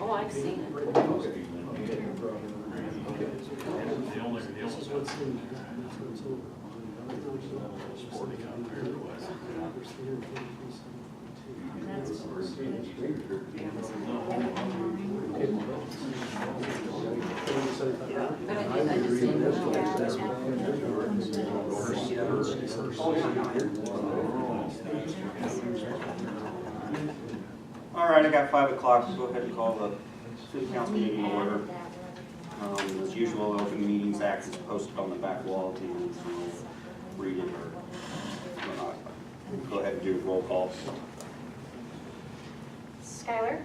Oh, I've seen it. All right, I got 5 o'clock, so go ahead and call the city council meeting to order. As usual, the Open Meetings Act is posted on the back wall if you need to read it or whatnot. Go ahead and do roll call. Skylar?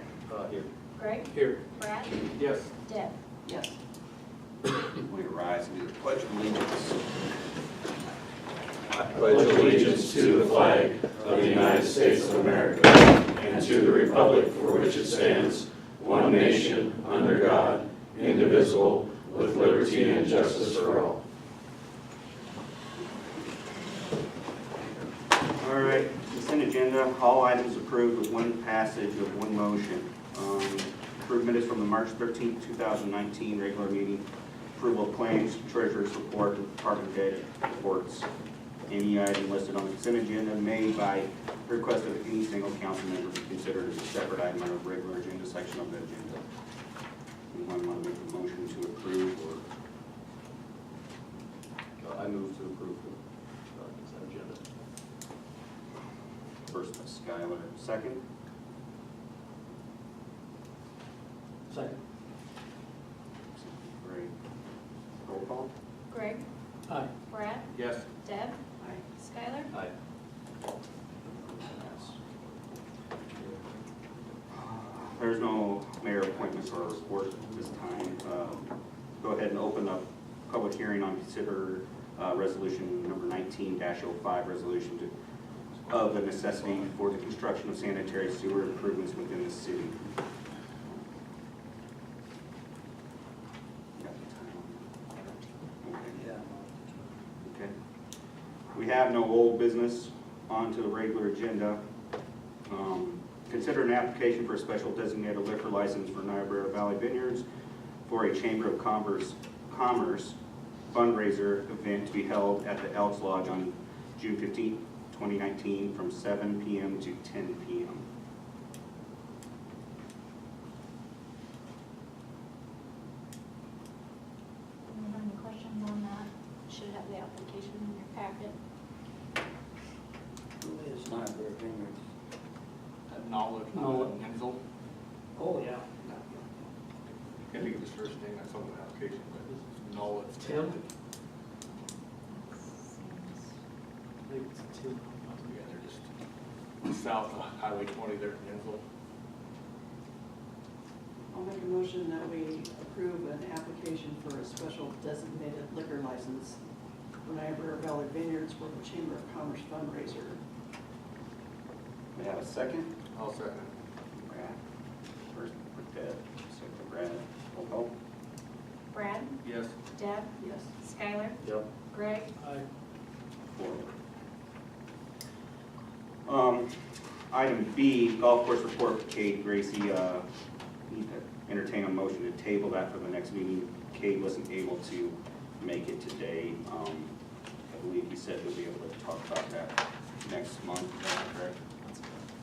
Here. Greg? Here. Brad? Yes. Deb? Yes. We rise and do the pledge of allegiance. I pledge allegiance to the flag of the United States of America and to the republic for which it stands, one nation, under God, indivisible, with liberty and justice for all. All right, consent agenda, all items approved with one passage of one motion. Approved minutes from the March 13th, 2019 regular meeting. Approval of claims, treasurer's report, and department head reports. Any item listed on the consent agenda made by request of any single council member be considered as a separate item on a regular agenda section of the agenda. Anyone want to make a motion to approve or? I move to approve the consent agenda. First by Skylar, second. Second. Great. Roll call. Greg? Aye. Brad? Yes. Deb? Skylar? Aye. There's no mayor appointments or report at this time. Go ahead and open up public hearing on consider resolution number 19-05, resolution of the necessity for the construction of sanitary sewer improvements within the city. Okay. We have no old business on to the regular agenda. Consider an application for a special designated liquor license for Niobrara Valley Vineyards for a Chamber of Commerce fundraiser event to be held at the Elks Lodge on June 15, 2019 from 7 p.m. to 10 p.m. Anyone have any questions on that? Should have the application in your packet. Who is Niobrara Vineyards? Knowledge, Knowledge. Hensel. Oh, yeah. Can't think of his first name, that's on the application, but it's Knowledge. Tim? Yeah, they're just south of Highway 20 there in Hensel. I'll make a motion that we approve an application for a special designated liquor license for Niobrara Valley Vineyards for the Chamber of Commerce fundraiser. May I have a second? I'll second. Brad. First for Deb, second for Brad. Roll call. Brad? Yes. Deb? Yes. Skylar? Yep. Greg? Four. Item B, golf course report for Cade Gracie. Need to entertain a motion to table that for the next meeting. Cade wasn't able to make it today. I believe he said he'll be able to talk about that next month. Is that correct?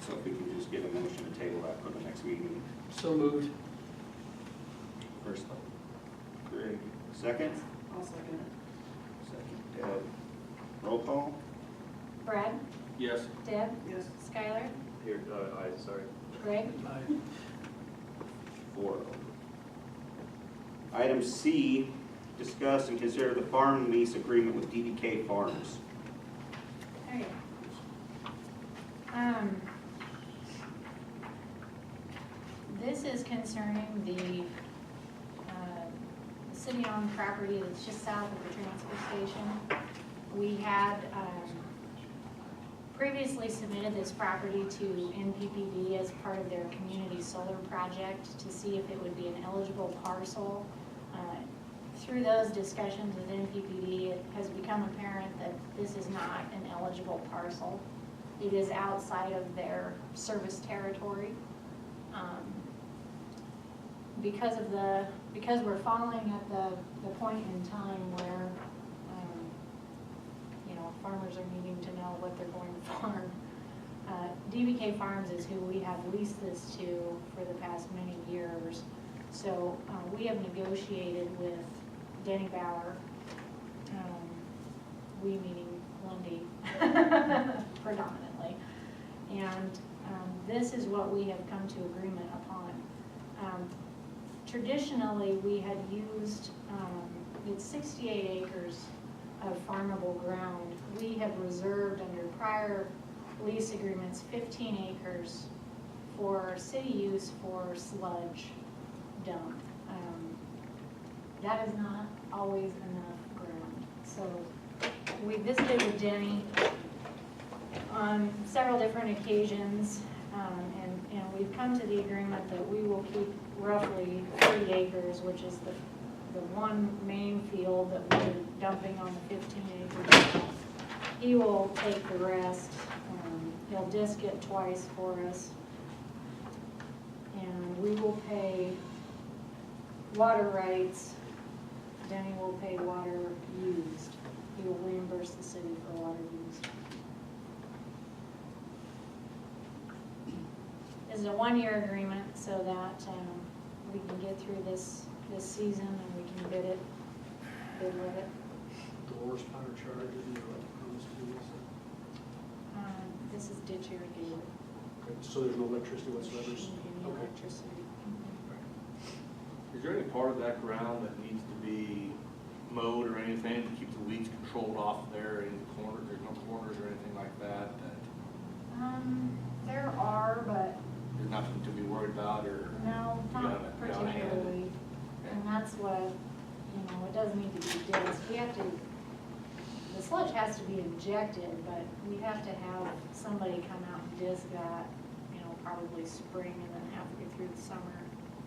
So if we can just get a motion to table that for the next meeting. So moved. First, Greg. Second? I'll second it. Second, Deb. Roll call? Brad? Yes. Deb? Yes. Skylar? Here, sorry. Greg? Aye. 4. Item C, discuss and consider the farm lease agreement with DBK Farms. Okay. This is concerning the city-owned property that's just south of the transfer station. We had previously submitted this property to NPPD as part of their community solar project to see if it would be an eligible parcel. Through those discussions with NPPD, it has become apparent that this is not an eligible parcel. It is outside of their service territory. Because we're falling at the point in time where, farmers are needing to know what they're going to farm. DBK Farms is who we have leased this to for the past many years. So we have negotiated with Denny Bauer, we meaning Lundy predominantly. And this is what we have come to agreement upon. Traditionally, we had used, it's 68 acres of farmable ground. We have reserved under prior lease agreements 15 acres for city use for sludge dump. That is not always enough ground. So we visited with Denny on several different occasions, and we've come to the agreement that we will keep roughly 30 acres, which is the one main field that we're dumping on the 15 acres. He will take the rest. He'll disc it twice for us. And we will pay water rights. Denny will pay water used. He will reimburse the city for water used. This is a one-year agreement so that we can get through this season and we can bid with it. The horsepower charge, isn't it, what comes to this? This is ditch irrigated. So there's no electricity whatsoever? Any Okay. electricity. Is there any part of that ground that needs to be mowed or anything to keep the weeds controlled off there in the corner? There's no corners or anything like that? There are, but There's nothing to be worried about or? no, You not got it, particularly. And that's what, it does need to be disc. We have to, the sludge has to be injected, but we have to have somebody come out and disc that, probably spring and then halfway through the summer.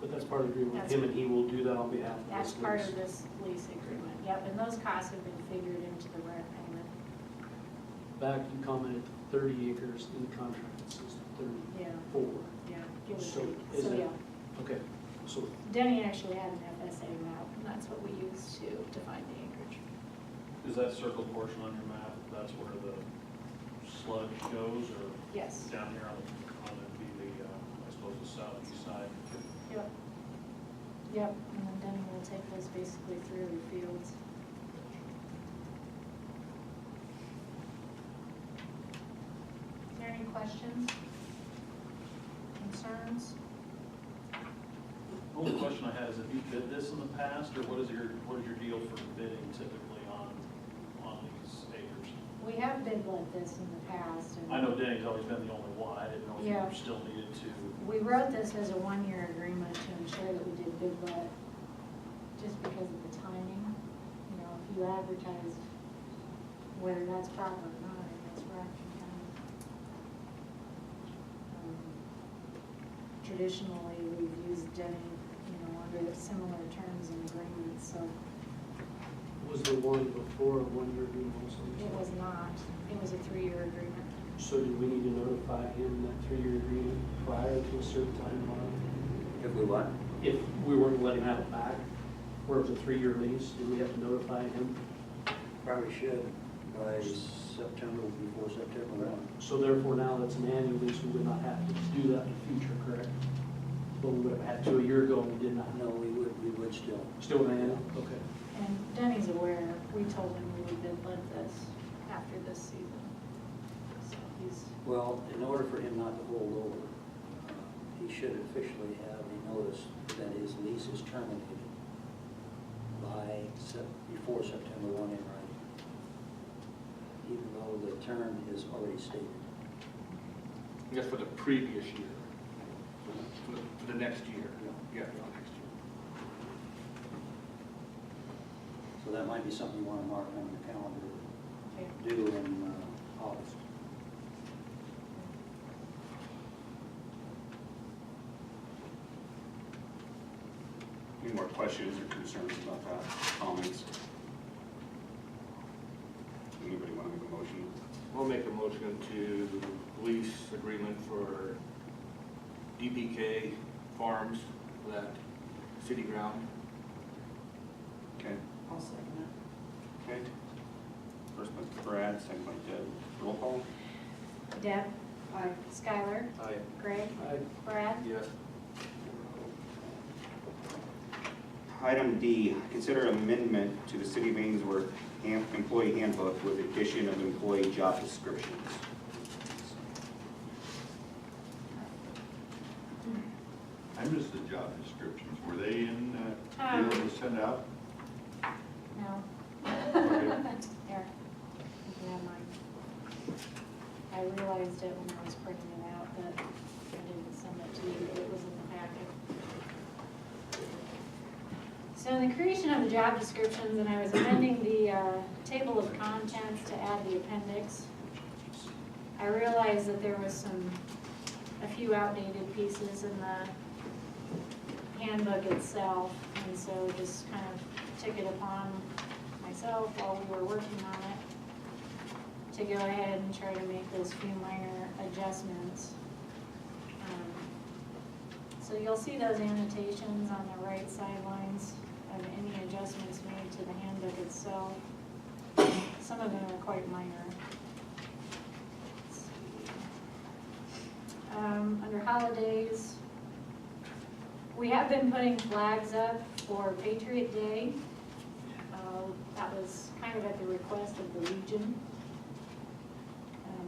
But that's part of the agreement with That's- him, and he will do that on behalf of That's this part lease. of this lease agreement, yep, and those costs have been figured into the rent payment. Back, you commented 30 acres in the contract, it says 34. Yeah, give or So take. is So, it- yeah, Okay, so Denny actually had an FSA map, and that's what we used to define the acreage. Is that circled portion on your map, that's where the sludge goes, or Yes, down here on the, I suppose, the southeast side? yep. Yep, and then Denny will take those basically through the fields. Is there any questions? Concerns? The only question I had is, have you bid this in the past, or what is your deal for bidding typically on these acres? We have bid like this in the past, and I know Denny's always been the only one, I didn't know if you Yeah. were still needed to. we wrote this as a one-year agreement to ensure that we did bid let, just because of the timing. If you advertised, whether that's proper or not, I guess we're actually kind of, traditionally, we've used Denny, under similar terms and agreements, so was the one before a one-year agreement also? it was not, it was a 3-year agreement. So do we need to notify him that 3-year agreement prior to a certain timeline? If we what? If we weren't to let him have it back, where it was a 3-year lease, do we have to notify him? Probably should by September, before September 1. So therefore now that's an annual lease, we would not have to do that in the future, correct? But we would have had to a year ago and we did not. No, we would still. Still an annual? Okay. And Denny's aware, we told him we would bid let this after this season. So he's, Well, in order for him not to hold over, he should officially have a notice that his lease is terminated before September 1 in writing, even though the term is already stated. I guess for the previous year, for the next year. Yeah, for the next year. So that might be something you want to mark on your calendar, okay. due in August. Any more questions or concerns about that, comments? Anybody want to make a motion? We'll make a motion to lease agreement for DPK Farms, for that city ground. Okay, I'll second it. okay. First by Brad, second by Deb. Roll call? Deb, Aye. Skylar, Aye. Greg, Aye. Brad, Yes. Item D, consider amendment to the City of Ainsworth employee handbook with addition of employee job descriptions. I missed the job descriptions. Were they in, Um, deal to send out? no. Okay. There, you can have mine. I realized it when I was printing it out, but I didn't send it to you, it was in the packet. So in the creation of the job descriptions, and I was amending the table of contents to add the appendix, I realized that there was a few outdated pieces in the handbook itself, and so just kind of took it upon myself while we were working on it to go ahead and try to make those few minor adjustments. So you'll see those annotations on the right sidelines of any adjustments made to the handbook itself. Some of them are quite minor. Let's see. Under holidays, we have been putting flags up for Patriot Day. That was kind of at the request of the Legion.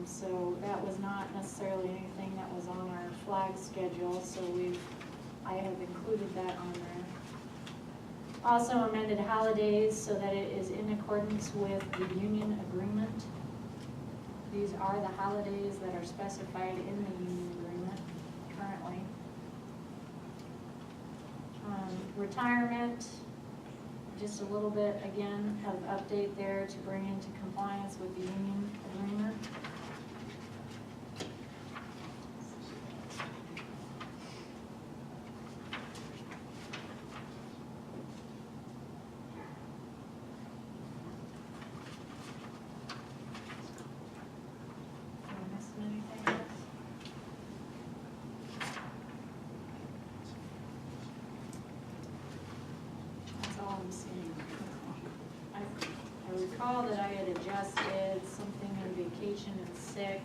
So that was not necessarily anything that was on our flag schedule, so I have included that on there. Also amended holidays so that it is in accordance with the union agreement. These are the holidays that are specified in the union agreement currently. Retirement, just a little bit again of update there to bring into compliance with the union agreement. Am I missing anything else? That's all I'm seeing. I recall that I had adjusted something in vacation and sick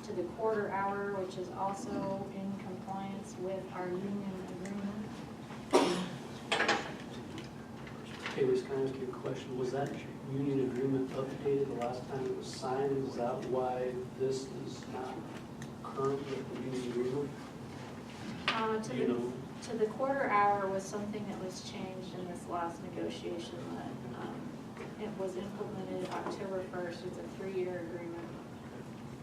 to the quarter hour, which is also in compliance with our union agreement. Okay, Liz, can I ask you a question? Was that union agreement updated the last time it was signed? Is that why this is not current with the union agreement? Do you know? To the quarter hour was something that was changed in this last negotiation that, it was implemented October 1st. It's a 3-year agreement.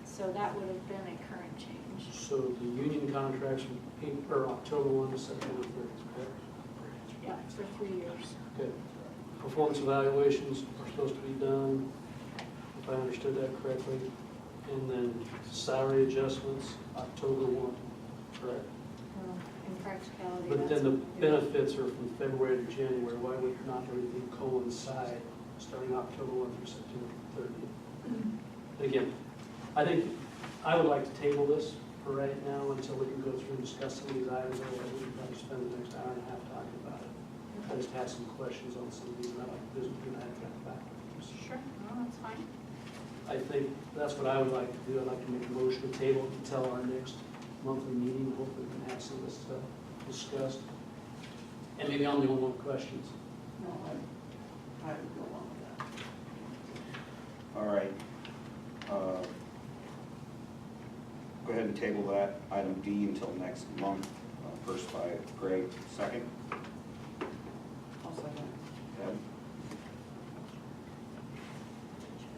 So that would have been a current change. So the union contracts from October 1 to September 30th, correct? Yeah, for 3 years. Okay. Performance evaluations are supposed to be done, if I understood that correctly. And then salary adjustments, October 1, correct? In practicality, But that's then the what- benefits are from February to January. Why would not everything coincide starting October 1 through September 30th? And again, I think I would like to table this for right now until we can go through and discuss some of these items. Otherwise, we can probably spend the next hour and a half talking about it. I just have some questions on some of these, and I'd like to visit with you and I have back. Sure, no, that's fine. I think that's what I would like to do. I'd like to make a motion to table until our next monthly meeting. Hopefully we can have some of this stuff discussed. And maybe I'm the only one with questions. No, I would go along with that. All right. Go ahead and table that item D until next month. First by Greg, second. I'll second. Deb.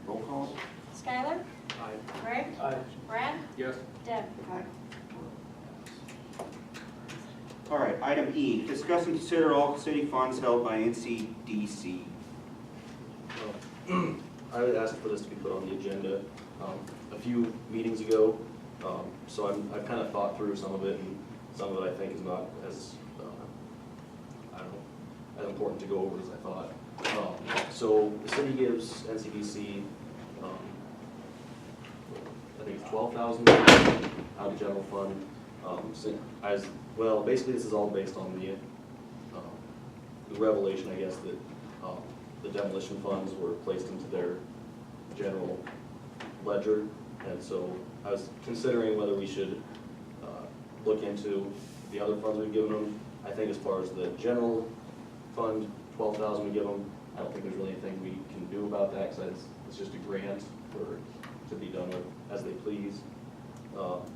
Roll call? Skylar? Aye. Greg? Aye. Brad? Yes. Deb? Aye. All right, item E, discuss and consider all city funds held by NCDC. I would ask for this to be put on the agenda a few meetings ago, so I've kind of thought through some of it, and some of it I think is not as important to go over as I thought. So the city gives NCDC, I think it's $12,000 out of general fund. Well, basically this is all based on the revelation, I guess, that the demolition funds were placed into their general ledger. And so I was considering whether we should look into the other funds we've given them. I think as far as the general fund, 12,000 we give them, I don't think there's really anything we can do about that, because it's just a grant to be done with as they please. Let's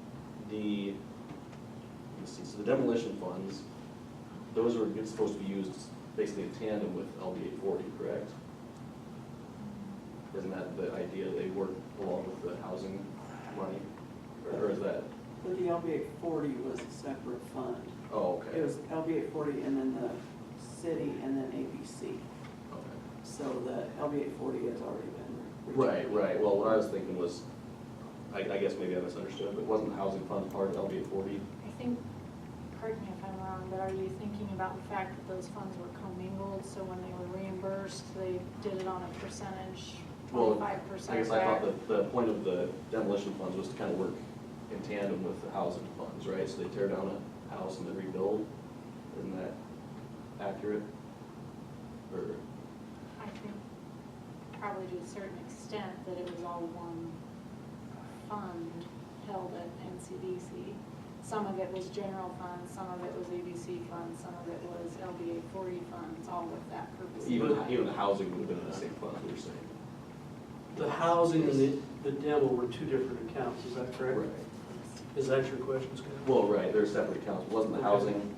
see, so the demolition funds, those are supposed to be used basically in tandem with LB 840, correct? Isn't that the idea, they work along with the housing money, or is that? But the LB 840 was a separate fund. Oh, It okay. was LB 840 and then the city and then ABC. Okay. So the LB 840 has already been. Right, right, well, what I was thinking was, I guess maybe I misunderstood, but wasn't the housing fund part of LB 840? I think, correct me if I'm wrong, but are you thinking about the fact that those funds were commingled, so when they were reimbursed, they did it on a percentage, 25% Well, back? I guess I thought that the point of the demolition funds was to kind of work in tandem with the housing funds, right? So they tear down a house and then rebuild, isn't that accurate? Or, I think probably to a certain extent that it was all one fund held at NCDC. Some of it was general funds, some of it was ABC funds, some of it was LB 840 funds, all with that purpose. in even mind. the housing would have been in the same fund, we were saying. The housing and the demo were two different accounts, is that correct? Right. Is that your question, Scott? Well, right, they're separate accounts. Wasn't the housing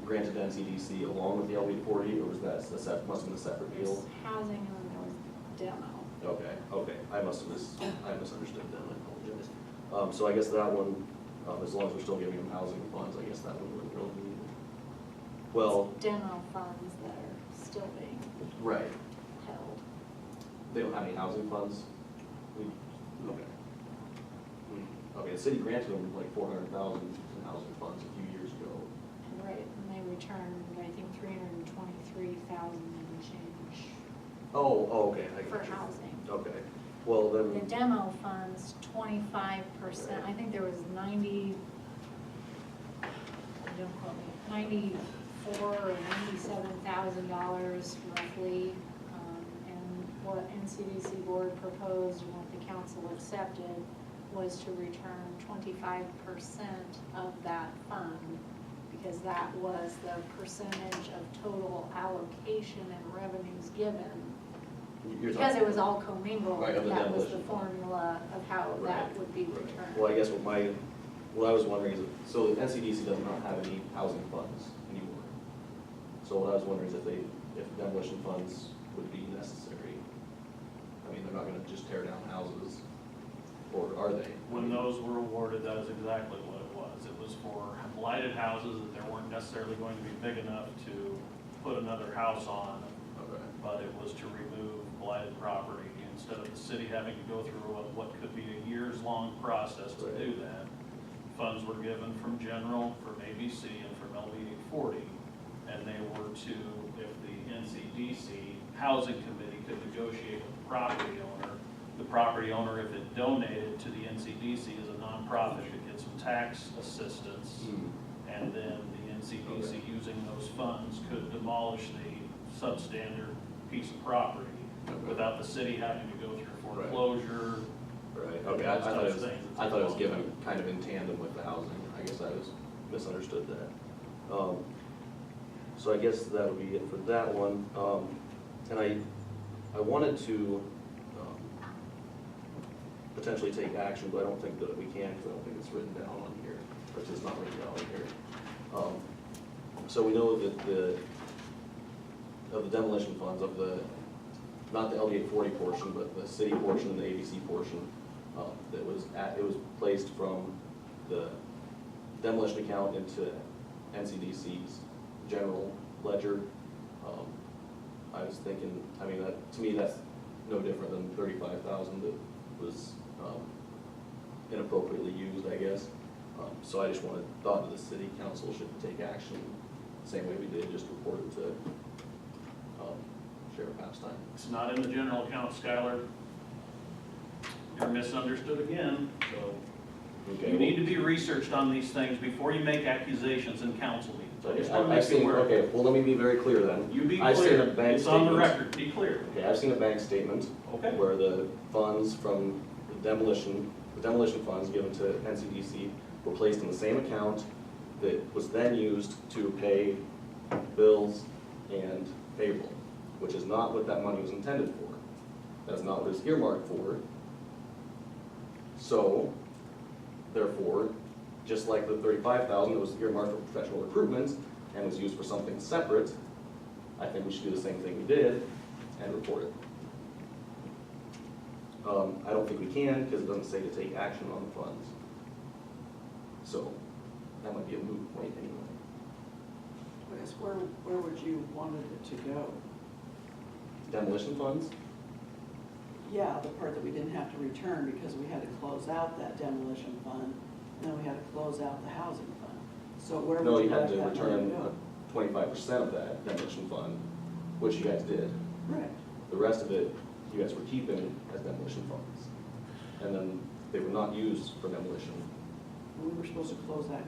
granted to NCDC along with the LB 40, or was that must have been a separate There's deal? housing and then there was demo. Okay, okay, I misunderstood then, I apologize. So I guess that one, as long as we're still giving them housing funds, I guess that one wouldn't really be. Well, It's demo funds that are still being right, held. they don't have any housing funds? Okay. Okay, the city granted them like 400,000 in housing funds a few years ago. Right, and they returned, I think, 323,000 and change Oh, okay, I for got you. housing. Okay, well The then, demo funds, 25%, I think there was 90, don't quote me, $94,000 or $97,000 roughly. And what NCDC board proposed and what the council accepted was to return 25% of that fund, because that was the percentage of total allocation and revenues given. you're Because talking. it was all commingled, Right, of the that was the demolition fund. formula of how that Right, would be right. returned. Well, I guess what I was wondering is, so the NCDC does not have any housing funds anymore. So what I was wondering is if demolition funds would be necessary. I mean, they're not gonna just tear down houses, or are they? When those were awarded, that is exactly what it was. It was for blighted houses that there weren't necessarily going to be big enough to put another house on, Okay. but it was to remove blighted property instead of the city having to go through what could be a years-long process to do that. Funds were given from general, from ABC, and from LB 840, and they were to, if the NCDC Housing Committee could negotiate with the property owner, if it donated to the NCDC as a nonprofit, could get some tax assistance, and then the NCDC, using those funds, could demolish the substandard piece of property without the city having to go through foreclosure. Right, okay, I thought it was given kind of in tandem with the housing. I guess I misunderstood that. So I guess that'll be it for that one. And I wanted to potentially take action, but I don't think that we can, because I don't think it's written down on here, or it's just not written down on here. So we know that of the demolition funds, not the LD 840 portion, but the city portion and the ABC portion, it was placed from the demolition account into NCDC's general ledger. I was thinking, I mean, to me, that's no different than 35,000 that was inappropriately used, I guess. So I just thought that the city council should take action same way we did, just report it to Sheriff Halstein. It's not in the general account, Skylar. You're misunderstood again, so Okay, you need to be researched on these things before you make accusations in council meetings. I just want to I've make you seen, aware. okay, well, let me be very clear then. You be I've seen a clear. bank It's on the statement. record. Be clear. Okay, I've seen a bank statement Okay. where the funds from the demolition funds given to NCDC were placed in the same account that was then used to pay bills and payroll, which is not what that money was intended for. That's not what it's earmarked for. So, therefore, just like the $35,000 that was earmarked for professional recruitment and was used for something separate, I think we should do the same thing we did and report it. I don't think we can because it doesn't say to take action on the funds. So, that might be a moot point anyway. I guess where would you wanted it to go? Demolition funds? Yeah, the part that we didn't have to return because we had to close out that demolition fund, and then we had to close out the housing fund. So where No, would you you had like to that money to return go? 25% of that demolition fund, which you guys did. Right. The rest of it, you guys were keeping as demolition funds. And then they were not used for demolition. We were supposed to close that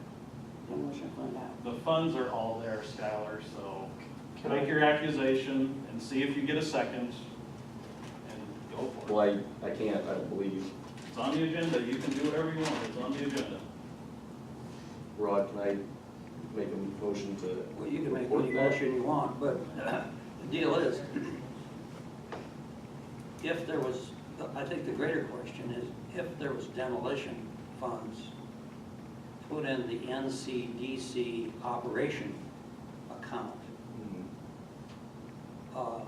demolition fund out. The funds are all there, Skylar, so Can make I- your accusation and see if you get a second and go for it. Well, I can't, I don't believe. It's on the agenda. You can do whatever you want. It's on the agenda. Rod, can I make a motion to? Well, you can make report any that? motion you want, but the deal is, if there was, I think the greater question is, if there was demolition funds put in the NCDC operation account, Mhm.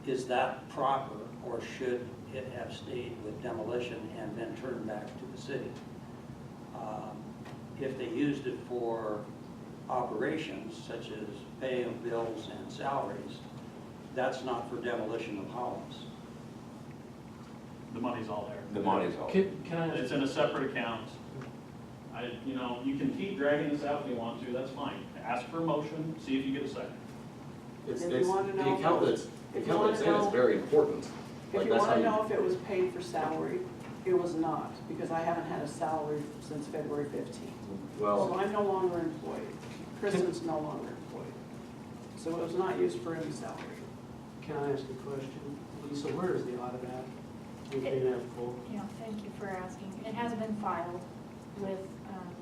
is that proper, or should it have stayed with demolition and then turned back to the city? If they used it for operations such as pay of bills and salaries, that's not for demolition of homes. The money's all there. The money's all. Can I It's ask, in a separate account. You can keep dragging this out if you want to, that's fine. Ask for a motion, see if you get a second. It's, If you it's, wanna the know if account it that's, was- the if you account that's in wanna is know- very important. If Like, you that's how want to know if it was paid for salary, it was not, because I haven't had a salary since February 15th. So Well, I'm no longer employed. Kristen's no longer employed. So it was not used for any salary. can I ask a question? Lisa, where is the audit at? We can have full. Yeah, thank you for asking. It has been filed with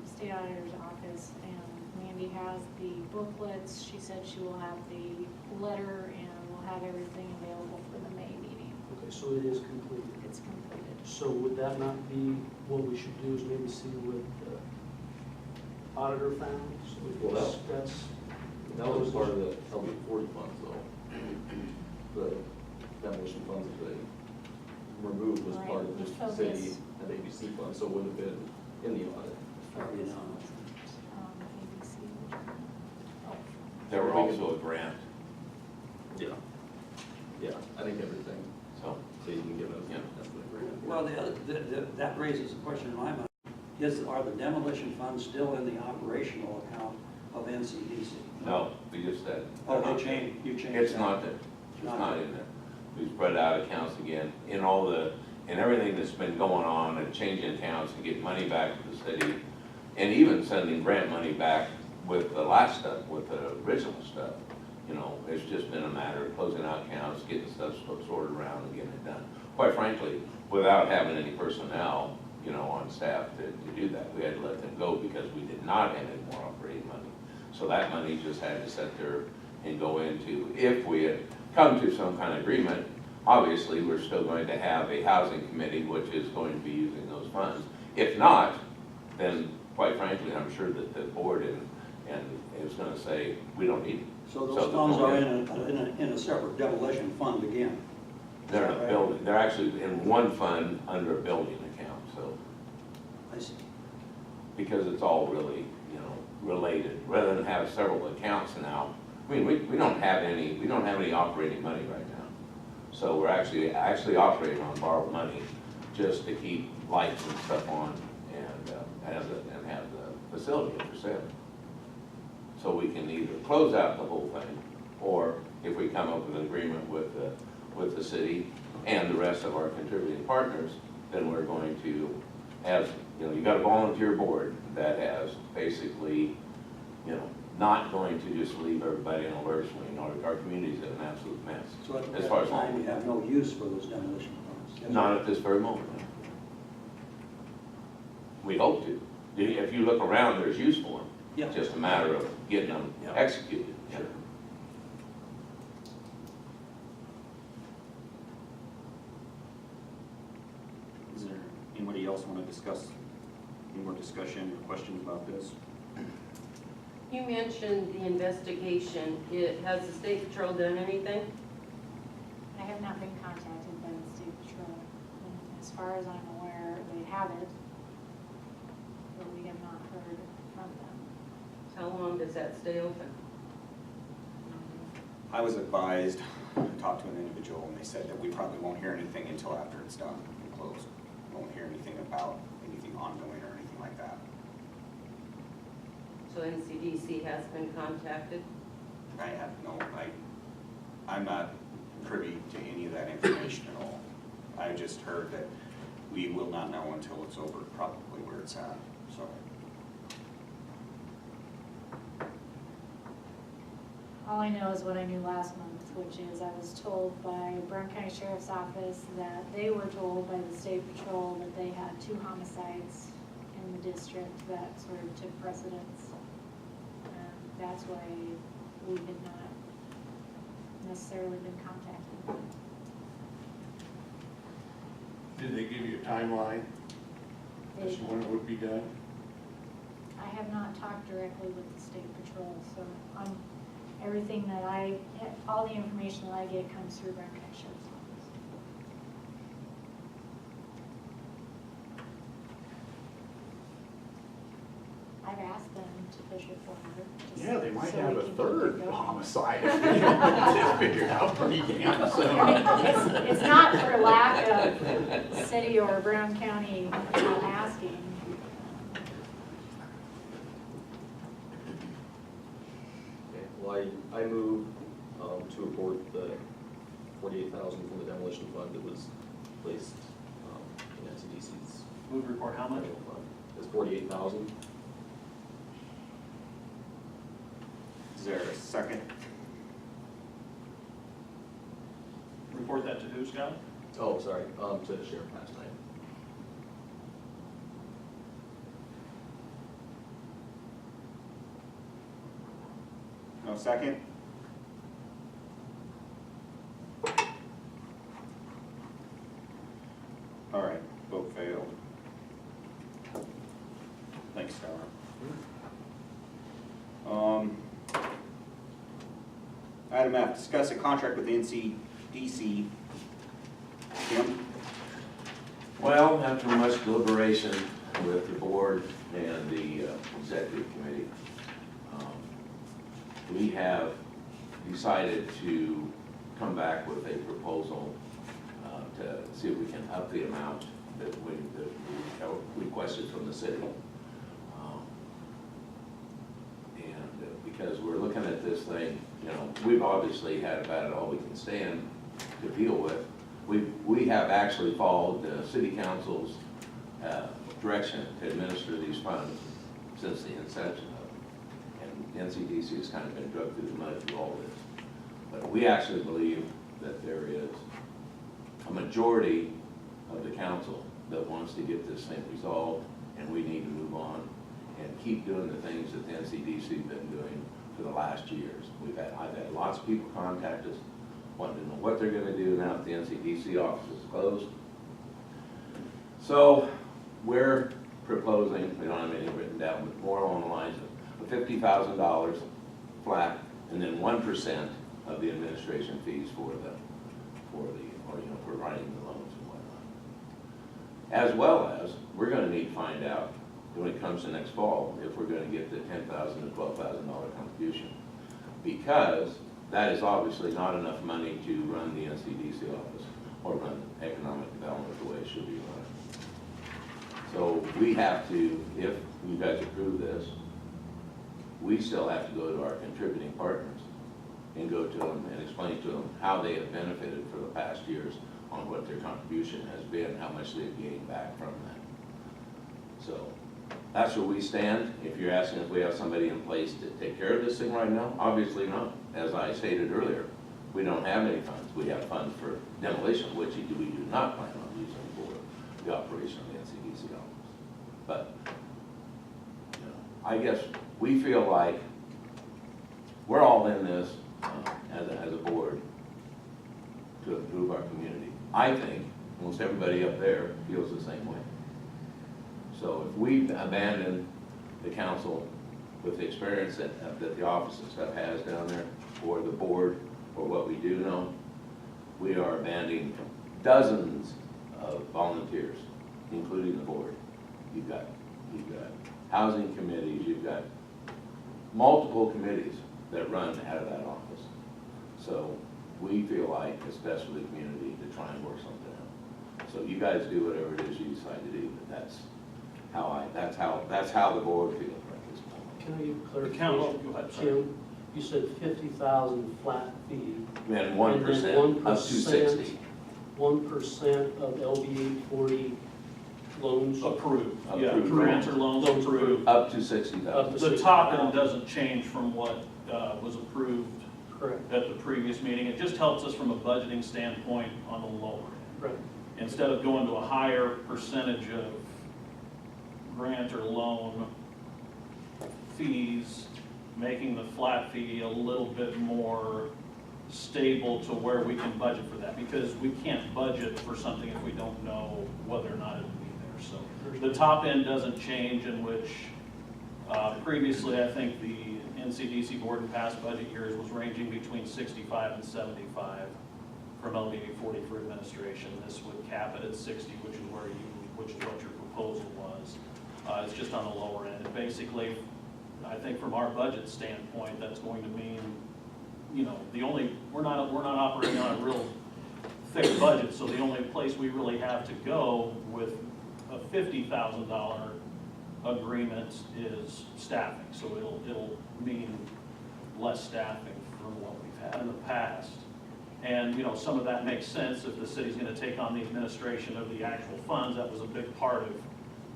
State Auditor's Office, and Mandy has the booklets. She said she will have the letter and will have everything available for the May meeting. Okay, so it is completed. It's completed. So would that not be, what we should do is maybe see what the auditor found? So we can Well, discuss. that was part of the LB 40 funds though. The demolition funds that they removed was Right, part of the just focus. city and ABC funds, so it wouldn't have been in the audit. You know. ABC. Oh, There were also a grant, Yeah. Yeah, I think everything, so. so you can give us, Yeah. that's the Well, that raises a question in my mind. Are the demolition funds still in the operational account of NCDC? No, we just said. Oh, you changed that. It's not there. It's not in there. We spread out accounts again, in everything that's been going on and changing accounts and getting money back to the city, and even sending grant money back with the last stuff, with the original stuff. It's just been a matter of closing out accounts, getting stuff sorted around and getting it done. Quite frankly, without having any personnel, on staff to do that, we had to let them go because we did not have any more operating money. So that money just had to sit there and go into, if we had come to some kind of agreement, obviously, we're still going to have a housing committee which is going to be using those funds. If not, then quite frankly, I'm sure that the board is going to say, we don't need it. So So those the funds board- are in a separate demolition fund again? They're in a building, they're actually in one fund under a building account, so, I see. because it's all really, related, rather than have several accounts now. I mean, we don't have any operating money right now. So we're actually operating on borrowed money just to keep lights and stuff on and have the facility for sale. So we can either close out the whole thing, or if we come up with an agreement with the city and the rest of our contributing partners, then we're going to, as, you know, you got a volunteer board that has basically, you know, not going to just leave everybody in a lurch when our community's in an absolute mess. So at As that far as time, you have no use for those demolition funds? Not at this very moment. We hope to. If you look around, there's use for them. Yeah. It's just a matter of getting them Yeah. executed. Sure. Is there anybody else want to discuss, any more discussion or questions about this? You mentioned the investigation. Has the state patrol done anything? I have not been contacted by the state patrol. And as far as I'm aware, they haven't, but we have not heard from them. How long does that stay open? I was advised, I talked to an individual, and they said that we probably won't hear anything until after it's done and closed. We won't hear anything about anything ongoing or anything like that. So NCDC has been contacted? I have no, I'm not privy to any of that information at all. I just heard that we will not know until it's over, probably where it's at, so. All I know is what I knew last month, which is I was told by Brown County Sheriff's Office that they were told by the state patrol that they had 2 homicides in the district that sort of took precedence. And that's why we had not necessarily been contacted. Did they give you a timeline as to when it would be done? I have not talked directly with the state patrol, so everything that all the information that I get comes through Brown County Sheriff's Office. I've asked them to push it forward. just Yeah, they might so have we a can third keep it going. homicide if they get this figured out pretty damn soon. I mean, it's not for lack of city or Brown County asking. Okay, well, I move to report the 48,000 from the demolition fund that was placed in NCDC's Move report how much? general fund. It's 48,000. Is there a second? Report that to who, Scott? Oh, sorry, to Sheriff last night. No second? All right, vote failed. Thanks, Tyler. Item F, discuss a contract with NCDC. Tim? Well, after much deliberation with the board and the executive committee, we have decided to come back with a proposal to see if we can up the amount that we requested from the city. Because we're looking at this thing, you know, we've obviously had about all we can stand to deal with. We have actually followed the city council's direction to administer these funds since the inception of it. And NCDC has kind of been drugged through the mud through all this. But we actually believe that there is a majority of the council that wants to get this thing resolved, and we need to move on and keep doing the things that the NCDC has been doing for the last years. I've had lots of people contact us, wanting to know what they're gonna do now that the NCDC office is closed. So we're proposing, we don't have anything written down, but more along the lines of $50,000 flat, and then 1% of the administration fees for writing the loans and whatnot. As well as, we're gonna need to find out when it comes to next fall, if we're gonna get the $10,000 to $12,000 contribution. Because that is obviously not enough money to run the NCDC office or run economic development the way it should be run. So we have to, if you guys approve this, we still have to go to our contributing partners and go to them and explain to them how they have benefited for the past years on what their contribution has been, how much they've gained back from that. So that's where we stand. If you're asking if we have somebody in place to take care of this thing right now, obviously not. As I stated earlier, we don't have any funds. We have funds for demolition, which we do not plan on using for the operation of the NCDC office. But, you know, I guess we feel like we're all in this as a board to improve our community. I think almost everybody up there feels the same way. So if we abandon the council with the experience that the office and stuff has down there, or the board, or what we do know, we are abandoning dozens of volunteers, including the board. You've got housing committees, you've got multiple committees that run out of that office. So we feel like it's best for the community to try and work something out. So you guys do whatever it is you decide to do, but that's how the board feels at this point. Can I give The council, clarification? go ahead, sorry. Kim, you said 50,000 flat fee. And 1% up to 60. 1% of LB 840 loans. Approved, yeah, Approved. grants or loans approved. Up to 60,000. Up to The top end doesn't change from what was approved Correct, at the previous meeting. It just helps us from a budgeting standpoint on the lower end. right. Instead of going to a higher percentage of grant or loan fees, making the flat fee a little bit more stable to where we can budget for that, because we can't budget for something if we don't know whether or not it'll be there. So the top end doesn't change, in which previously I think the NCDC board in past budget years was ranging between 65 and 75 from LBA 40 for administration. This would cap it at 60, which is what your proposal was. It's just on the lower end. And basically, I think from our budget standpoint, that's going to mean, you know, we're not operating on a real thick budget, so the only place we really have to go with a $50,000 agreement is staffing. So it'll mean less staffing from what we've had in the past. And, you know, some of that makes sense if the city's gonna take on the administration of the actual funds. That was a big part of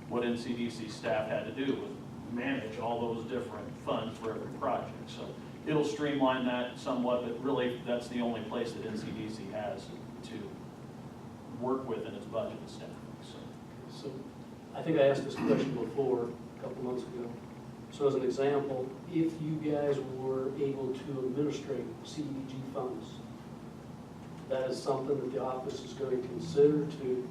what NCDC staff had to do, was manage all those different funds for every project. So it'll streamline that somewhat, but really that's the only place that NCDC has to work with in its budget and staffing. So I think I asked this question before, a couple months ago. So as an example, if you guys were able to administrate CDBG funds, that is something that the office is going to consider to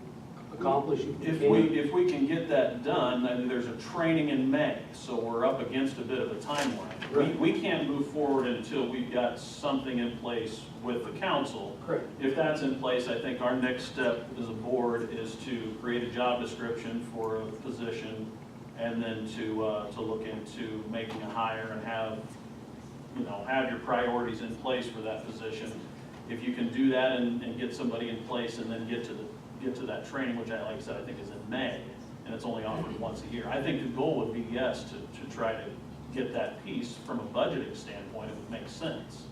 accomplish. If we can get that done, then there's a training in May, so we're up against a bit of a timeline. Right. We can't move forward until we've got something in place with the council. Correct. If that's in place, I think our next step as a board is to create a job description for a position, and then to look into making a hire and have your priorities in place for that position. If you can do that and get somebody in place and then get to that training, which like I said, I think is in May, and it's only offered once a year. I think the goal would be, yes, to try to get that piece from a budgeting standpoint. It would make sense,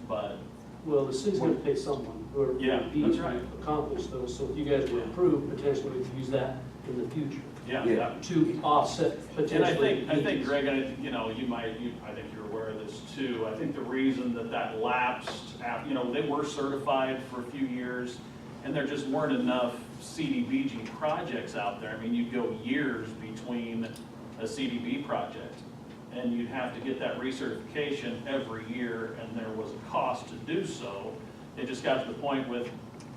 but. Well, the city's gonna pay someone who are. Yeah, that's right. Accomplish those, so if you guys were approved, potentially we could use that in the future Yeah. to offset potentially. And I think, Greg, I think you're aware of this too. I think the reason that lapsed, they were certified for a few years, and there just weren't enough CDBG projects out there. I mean, you'd go years between a CDB project, and you'd have to get that recertification every year, and there was a cost to do so. It just got to the point with,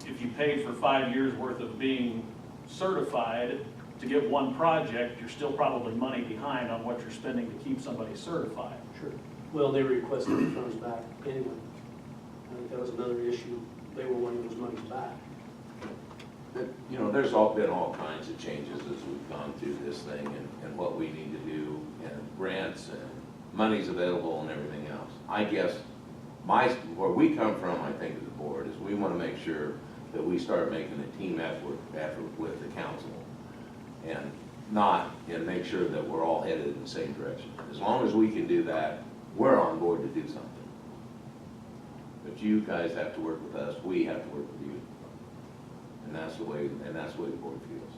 if you paid for 5 years worth of being certified to get one project, you're still probably money behind on what you're spending to keep somebody certified. Sure. Well, they requested the funds back anyway. I think that was another issue. They were wanting those monies back. There's been all kinds of changes as we've gone through this thing and what we need to do, and grants and monies available and everything else. I guess where we come from, I think, as a board, is we want to make sure that we start making a team effort with the council. And not and make sure that we're all headed in the same direction. As long as we can do that, we're on board to do something. But you guys have to work with us, we have to work with you. And that's the way the board feels.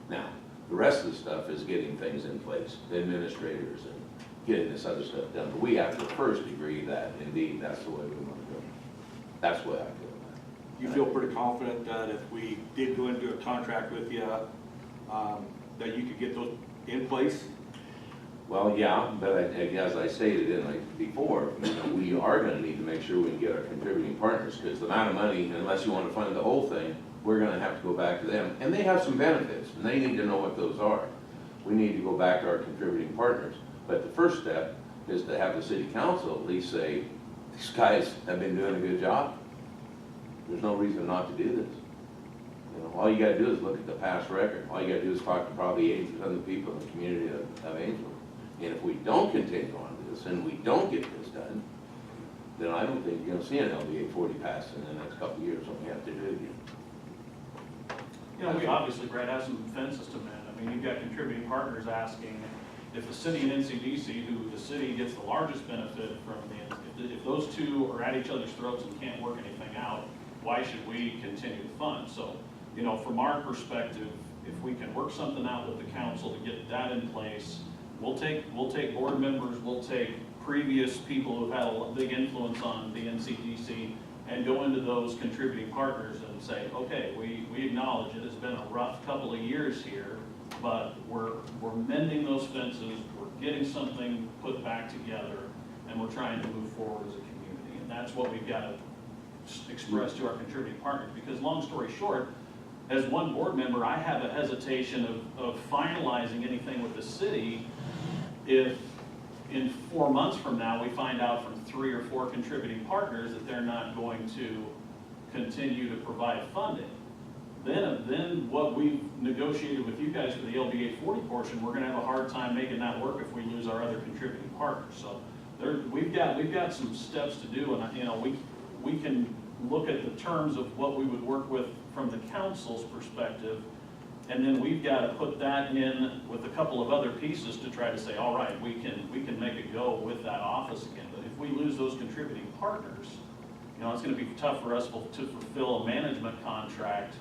Now, the rest of the stuff is getting things in place, the administrators and getting this other stuff done. But we have to first agree that indeed that's the way we want to go. That's the way I feel about it. You feel pretty confident that if we did go into a contract with you, that you could get those in place? Well, yeah, but as I stated before, we are gonna need to make sure we can get our contributing partners, because the amount of money, unless you want to fund the whole thing, we're gonna have to go back to them. And they have some benefits, and they need to know what those are. We need to go back to our contributing partners. But the first step is to have the city council at least say, these guys have been doing a good job. There's no reason not to do this. All you gotta do is look at the past record. All you gotta do is talk to probably 80% of the people in the community of Angel. And if we don't continue on this and we don't get this done, then I don't think you're gonna see an LBA 40 pass in the next couple of years when we have to do it again. You know, we obviously, Brad, have some fences to mend. I mean, you've got contributing partners asking if the city and NCDC, who the city gets the largest benefit from if those two are at each other's throats and can't work anything out, why should we continue to fund? So, you know, from our perspective, if we can work something out with the council to get that in place, we'll take board members, we'll take previous people who've had a big influence on the NCDC and go into those contributing partners and say, okay, we acknowledge it has been a rough couple of years here, but we're mending those fences, we're getting something put back together, and we're trying to move forward as a community. And that's what we've got to express to our contributing partners, because long story short, as one board member, I have a hesitation of finalizing anything with the city if in 4 months from now we find out from 3 or 4 contributing partners that they're not going to continue to provide funding. Then what we've negotiated with you guys for the LBA 40 portion, we're gonna have a hard time making that work if we lose our other contributing partners. So we've got some steps to do, and we can look at the terms of what we would work with from the council's perspective, and then we've got to put that in with a couple of other pieces to try to say, all right, we can make it go with that office again. But if we lose those contributing partners, it's going to be tough for us to fulfill a management contract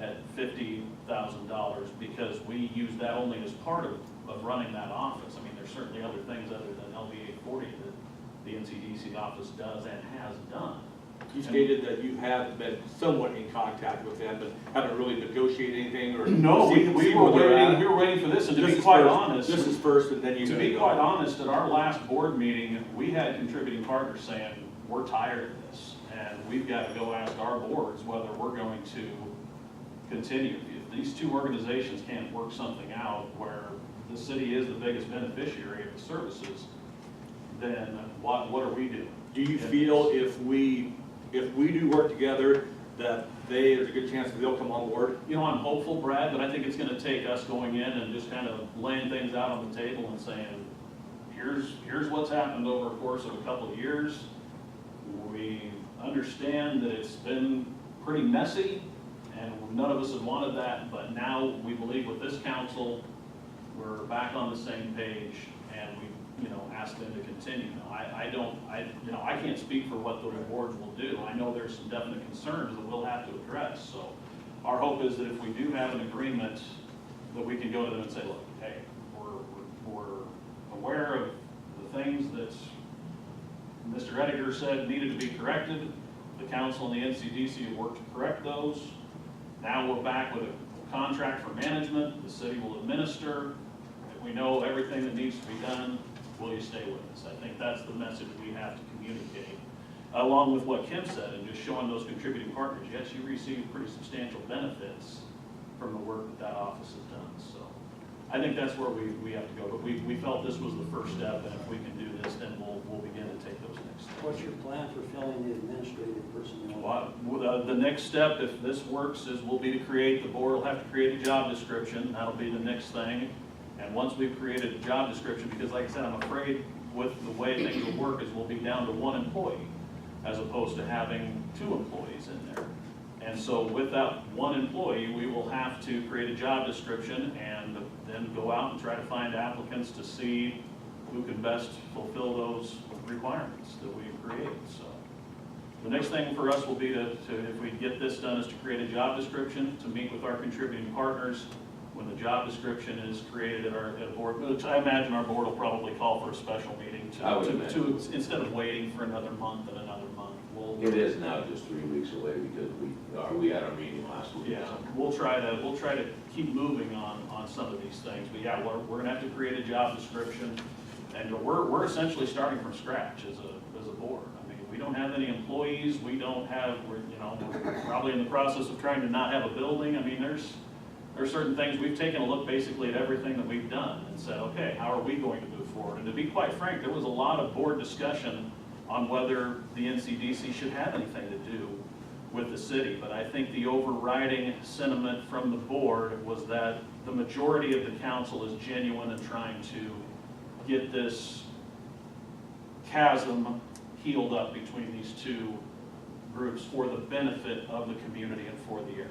at $50,000 because we use that only as part of running that office. I mean, there's certainly other things other than LBA 40 that the NCDC office does and has done. You stated that you have been somewhat in contact with them, but haven't really negotiated anything or. No, we were waiting for this, and to be quite honest. This is first, and then you. To be quite honest, at our last board meeting, we had contributing partners saying, we're tired of this, and we've got to go ask our boards whether we're going to continue. If these two organizations can't work something out where the city is the biggest beneficiary of the services, then what are we doing? Do you feel if we do work together, that there's a good chance that they'll come on board? I'm hopeful, Brad, but I think it's going to take us going in and just kind of laying things out on the table and saying, here's what's happened over a course of a couple of years. We understand that it's been pretty messy, and none of us have wanted that, but now we believe with this council, we're back on the same page, and we ask them to continue. I can't speak for what those boards will do. I know there's some definite concerns that we'll have to address. So our hope is that if we do have an agreement, that we can go to them and say, look, hey, we're aware of the things that Mr. Ettinger said needed to be corrected. The council and the NCDC have worked to correct those. Now we're back with a contract for management. The city will administer. If we know everything that needs to be done, will you stay with us? I think that's the message we have to communicate, along with what Kim said, and just showing those contributing partners, yes, you receive pretty substantial benefits from the work that office has done. So I think that's where we have to go, but we felt this was the first step, and if we can do this, then we'll begin to take those next steps. What's your plan for filling the administrative personnel? Well, the next step, if this works, is will be to create, the board will have to create a job description. That'll be the next thing. And once we've created a job description, because like I said, I'm afraid with the way things will work is we'll be down to 1 employee as opposed to having 2 employees in there. And so with that one employee, we will have to create a job description and then go out and try to find applicants to see who can best fulfill those requirements that we create, so. The next thing for us will be to, if we get this done, is to create a job description, to meet with our contributing partners. When the job description is created at our board, which I imagine our board will probably call for a special meeting I would to, imagine. instead of waiting for another month and another month. It is now just 3 weeks away because we had our meeting last week. Yeah, we'll try to keep moving on some of these things, but yeah, we're gonna have to create a job description, and we're essentially starting from scratch as a board. I mean, we don't have any employees, we're probably in the process of trying to not have a building. I mean, there's certain things, we've taken a look basically at everything that we've done and said, okay, how are we going to move forward? And to be quite frank, there was a lot of board discussion on whether the NCDC should have anything to do with the city. But I think the overriding sentiment from the board was that the majority of the council is genuine in trying to get this chasm healed up between these two groups for the benefit of the community and for the area.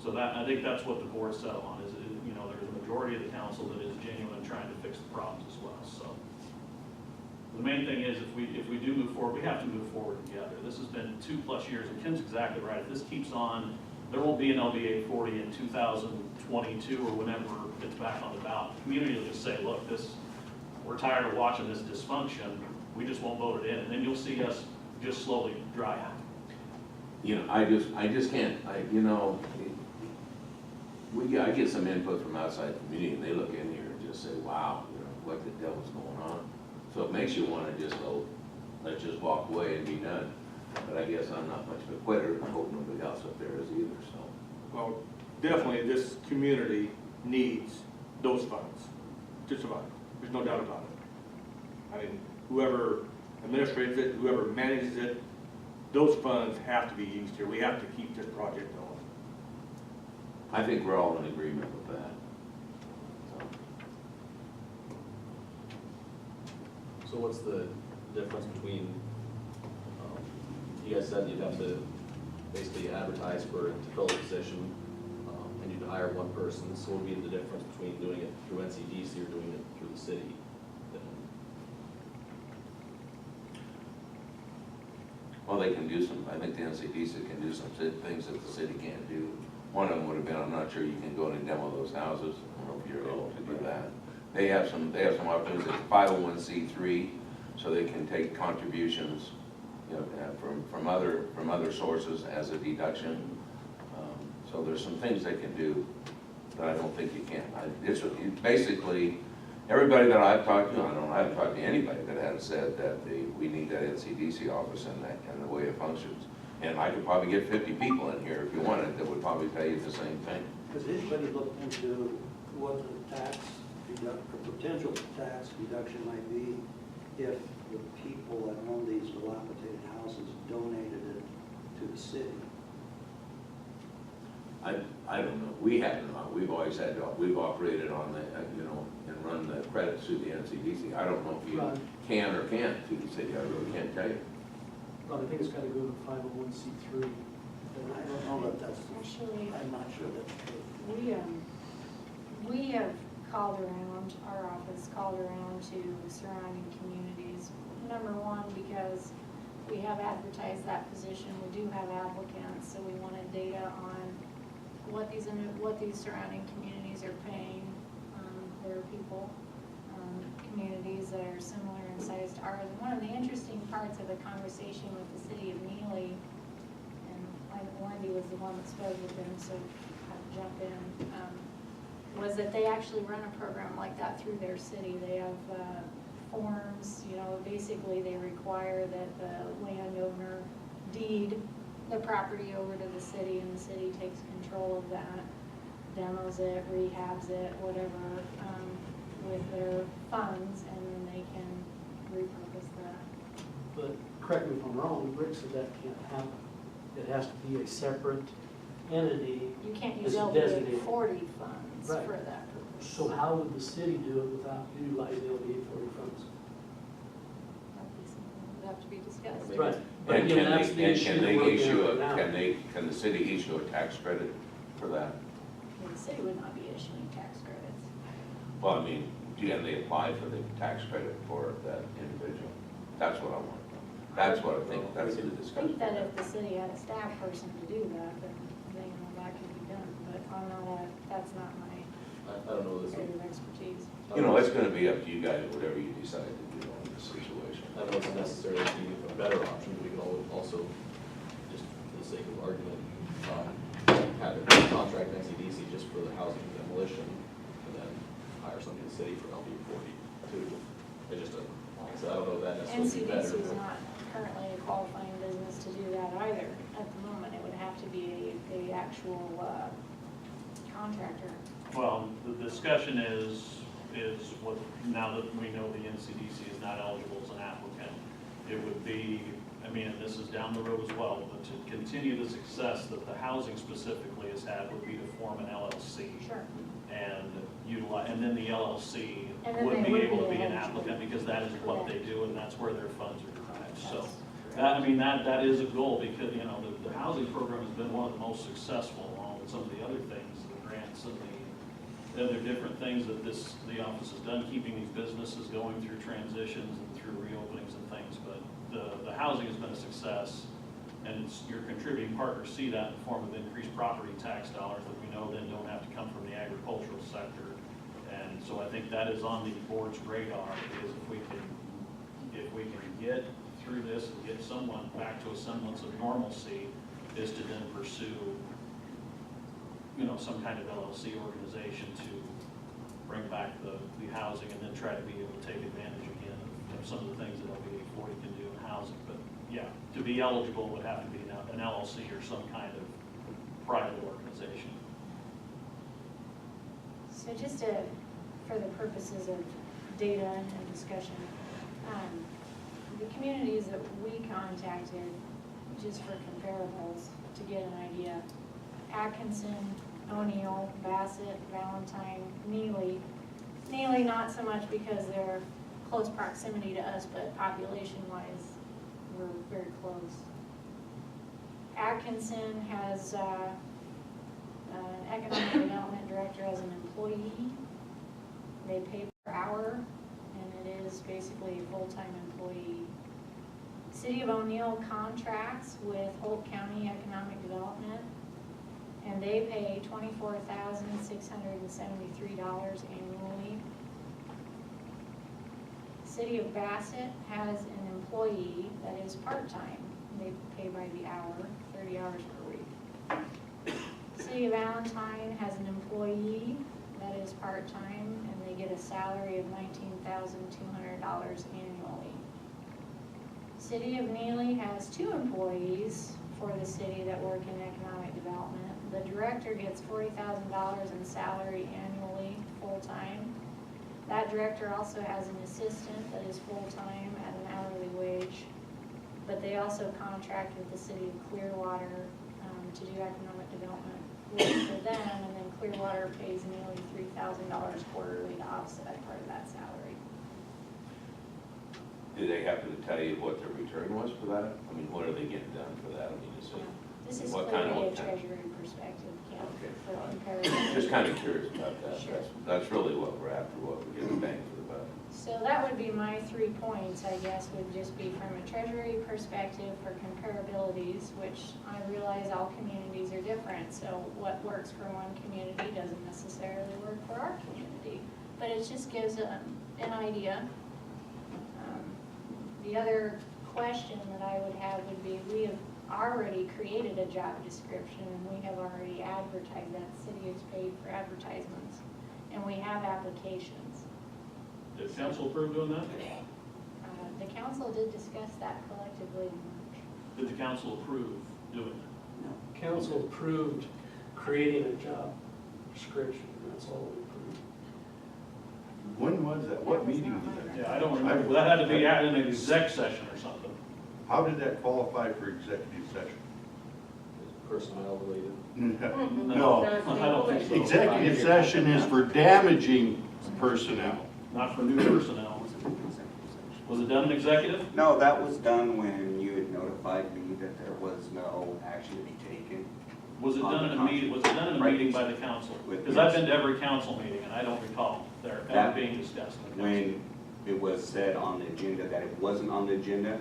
So I think that's what the board settled on, is, there's a majority of the council that is genuine in trying to fix the problems as well, so. The main thing is, if we do move forward, we have to move forward together. This has been 2+ years, and Kim's exactly right. If this keeps on, there won't be an LBA 40 in 2022 or whenever it's back on the ballot. The community will just say, look, we're tired of watching this dysfunction. We just won't vote it in, and then you'll see us just slowly dry out. I just can't, I get some input from outside the community, and they look in here and just say, wow, what the devil's going on? So it makes you want to just go, let's just walk away and be done. But I guess I'm not much of a quitter, and I hope nobody else up there is either, so. Well, definitely, this community needs those funds to survive. There's no doubt about it. I mean, whoever administrates it, whoever manages it, those funds have to be used here. We have to keep this project going. I think we're all in agreement with that. So what's the difference between, you guys said you'd have to basically advertise to fill a position, and you'd hire one person, so what would be the difference between doing it through NCDC or doing it through the city? Well, they can do I think the NCDC can do some things that the city can't do. One of them would have been, I'm not sure you can go in and demo those houses. I don't know if you're able to do that. They have some opportunities. It's 501c3, so they can take contributions, from other sources as a deduction. So there's some things they can do that I don't think you can. Basically, everybody that I've talked to, I haven't talked to anybody that has said that we need that NCDC office and the way it functions. And I could probably get 50 people in here if you wanted that would probably tell you the same thing. Has anybody looked into what the potential tax deduction might be if the people that own these dilapidated houses donated it to the city? I don't know. We haven't. We've always we've operated on the, and run the credits through the NCDC. I don't know if you can or can't through the city. I really can't tell you. Well, I think it's got to go to 501c3. And I don't know that that's, Actually, I'm not sure that's true. we have called around, our office called around to surrounding communities. Number one, because we have advertised that position, we do have applicants, so we wanted data on what these surrounding communities are paying their people, communities that are similar in size to ours. And one of the interesting parts of the conversation with the city of Neely, and Wendy was the one that spoke with them, so I'll jump in, was that they actually run a program like that through their city. They have forms, basically they require that the landowner deed the property over to the city, and the city takes control of that, demos it, rehabs it, whatever, with their funds, and then they can repurpose that. But correct me if I'm wrong, Rick said that can't happen. It has to be a separate entity. You can't use It's LBA designated. 40 funds Right. for that purpose. So how would the city do it without utilizing LBA 40 funds? That would be something that would have to be discussed. Maybe- Right. But And again, can that's they, the and issue can that they we're looking issue at a, right now. can the city issue a tax credit for that? The city would not be issuing tax credits. Well, I mean, can they apply for the tax credit for that individual? That's what I want to know. That's what I think, that's the I discussion. think that if the city had a staff person to do that, then they know that could be done, but I'm not that's not my I don't know this, area of expertise. You know, it's gonna be up to you guys, whatever you decide to do on this situation. I don't know if it's necessarily a better option, but we can also, just for the sake of argument, have a contract in NCDC just for the housing demolition, and then hire somebody in the city for LD 42. It's just a, like I said, I don't know if that necessarily be better. NCDC is not currently a qualifying business to do that either. At the moment, it would have to be a actual contractor. Well, the discussion is what, now that we know the NCDC is not eligible as an applicant, it would be, I mean, and this is down the road as well, but to continue the success that the housing specifically has had would be to form an LLC. Sure. And utilize, and then the LLC And then would they be would able to be be an eligible. applicant because that is what they Correct. do and that's where their funds are derived. So, That's that, I mean, that is a goal because, you know, the housing program has been one of the most successful along with some of the other things, the grants and the other different things that the office has done, keeping these businesses going through transitions and through reopenings and things. But the housing has been a success, and your contributing partners see that in the form of increased property tax dollars that we know then don't have to come from the agricultural sector. And so I think that is on the board's radar, is if we can get through this and get someone back to a semblance of normalcy, is to then pursue, you know, some kind of LLC organization to bring back the housing and then try to be able to take advantage again of some of the things that LB 40 can do in housing. But yeah, to be eligible would have to be an LLC or some kind of private organization. So just for the purposes of data and discussion, the communities that we contacted, just for comparables, to get an idea, Atkinson, O'Neill, Bassett, Valentine, Neely. Neely not so much because they're close proximity to us, but population-wise, we're very close. Atkinson has an economic development director as an employee. They pay per hour, and it is basically a full-time employee. City of O'Neill contracts with Holt County Economic Development, and they pay $24,673 annually. City of Bassett has an employee that is part-time. They pay by the hour, 30 hours per week. City of Valentine has an employee that is part-time, and they get a salary of $19,200 annually. City of Neely has 2 employees for the city that work in economic development. The director gets $40,000 in salary annually, full-time. That director also has an assistant that is full-time at an hourly wage, but they also contract with the city of Clearwater to do economic development work for them, and then Clearwater pays nearly $3,000 quarterly to offset part of that salary. Do they happen to tell you what their return was for that? I mean, what are they getting done for that? I mean, is it? This is What kind of- clearly a what kind of- treasury perspective, yeah, Okay, for fine. comparison. Just kind of curious about that. Sure. That's really what we're after, what we get the bang for the buck. So that would be my 3 points, I guess, would just be from a treasury perspective for comparabilities, which I realize all communities are different, so what works for one community doesn't necessarily work for our community. But it just gives an idea. The other question that I would have would be, we have already created a job description, and we have already advertised that. The city has paid for advertisements, and we have applications. Did council approve doing that? The council did discuss that collectively in March. Did the council approve doing that? Council approved creating a job description, that's all we approved. When was that? What meeting was that? Yeah, I don't remember. Well, that had to be at an exec session or something. How did that qualify for executive session? Personnel related. No. I don't think so. Executive session is for damaging personnel. Not for new personnel. Was it done in executive? No, that was done when you had notified me that there was no action to be taken. Was it done in a meeting, was it done in a Right. meeting by the council? With- Because I've been to every council meeting, and I don't recall there ever That- being discussed in the council. When it was said on the agenda that it wasn't on the agenda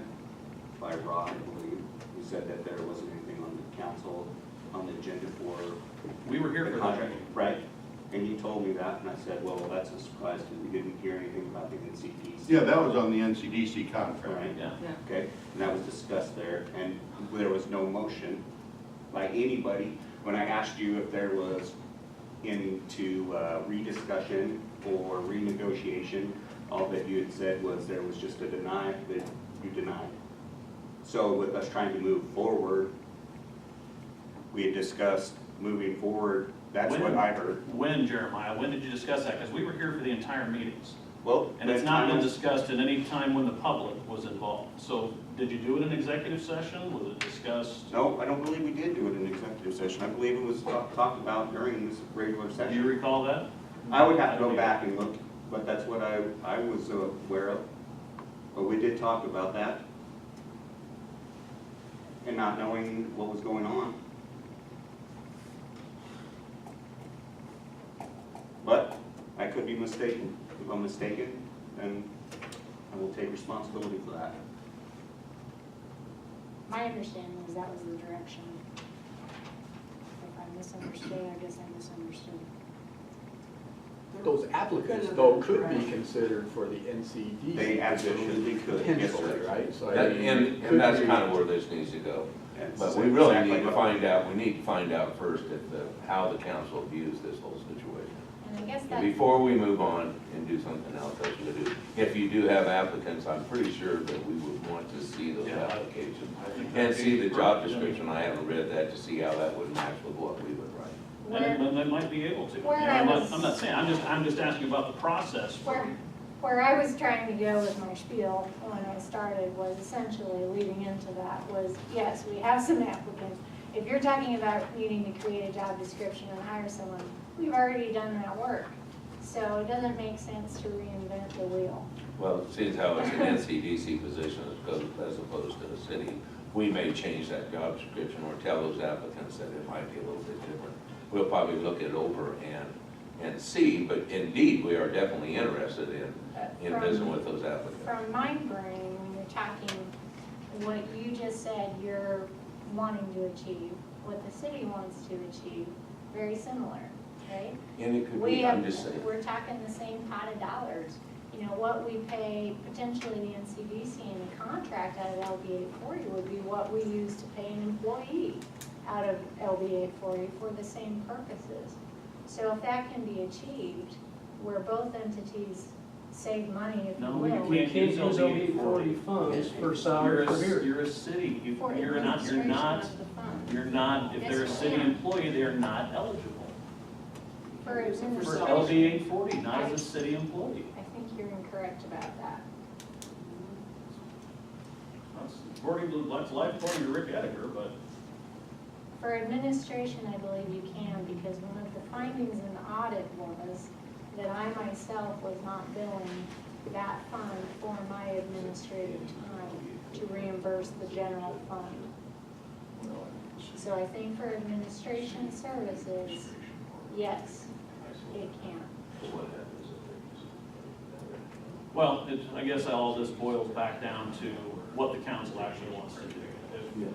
by Rod, I believe, he said that there wasn't anything on the council, on the agenda for We were here the for that contract. meeting. Right, and he told me that, and I said, well, that's a surprise, because we didn't hear anything about the NCDC. Yeah, that was on the NCDC All contract. right, Yeah. okay, and that was discussed there, and there was no motion by anybody. When I asked you if there was into rediscussion or renegotiation, all that you had said was there was just a deny, that you denied. So with us trying to move forward, we had discussed moving forward, that's what I heard. When, Jeremiah, when did you discuss that? Because we were here for the entire meetings. Well, And it's not been discussed at any time when the public was involved. So did you do it in executive session? Was it discussed? No, I don't believe we did do it in executive session. I believe it was talked about during this regular Do you session. recall that? I would have to go back and look, but that's what I was aware of. But we did talk about that. And not knowing what was going on. But I could be mistaken. If I'm mistaken, then I will take responsibility for that. My understanding is that was the direction. If I misunderstood, I guess I misunderstood. Those applicants, though, could be considered for the NCDC They absolutely position, could, yes, potentially, sir. right? So I That- mean, And, it could and that's be- kind of where this needs to go. That's But we really exactly need to what- find out, we need to find out first how the council views this whole situation. And I guess And that's, before we move on and do something else that you do, if you do have applicants, I'm pretty sure that we would want to see those Yeah. applications. I think And that'd see be the job great. description, I haven't read that, to see how that would match with what we would write. And they might be able to. Where You know, I I'm was- not, I'm not saying, I'm just asking about the process. where I was trying to go with my spiel when I started was essentially leading into that was, yes, we have some applicants. If you're talking about needing to create a job description and hire someone, we've already done that work. So it doesn't make sense to reinvent the wheel. Well, seeing how it's an NCDC position as opposed to a city, we may change that job description or tell those applicants that it might be a little bit different. We'll probably look it over and see, but indeed, we are definitely interested in visiting with those applicants. From my brain, when you're talking, what you just said you're wanting to achieve, what the city wants to achieve, very similar, right? And it could We be, have, I'm just saying. we're talking the same pot of dollars. You know, what we pay potentially the NCDC in the contract out of LB 840 would be what we use to pay an employee out of LB 840 for the same purposes. So if that can be achieved, where both entities save money, if you No, will. you We can't can't use use LB LB 40 funds for You're salary for here. you're a city, For you're not, administration of the fund. you're not, if they're a Yes, city ma'am. employee, they're not eligible. For For administration. LB 840, not as a city employee. I think you're incorrect about that. That's life according to Rick Ediger, but For administration, I believe you can, because one of the findings in the audit was that I myself was not billing that fund for my administrative time to reimburse the general fund. So I think for administration services, yes, it can. well, I guess all this boils back down to what the council actually wants to do.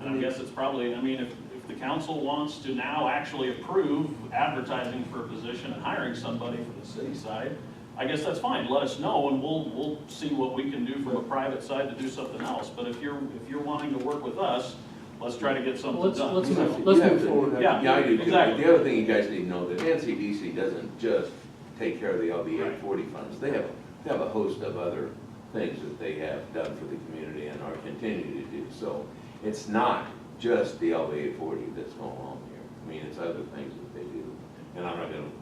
And I guess it's probably, I mean, if the council wants to now actually approve advertising for a position and hiring somebody from the city side, I guess that's fine, let us know, and we'll see what we can do from a private side to do something else. But if you're wanting to work with us, let's try to get something Let's done. move You have move to- forward. Yeah, I do too. exactly. The other thing you guys need to know, that NCDC doesn't just take care of the LB 840 funds. They have a host of other things that they have done for the community and are continuing to do. So it's not just the LB 840 that's going on here. I mean, it's other things that they do. And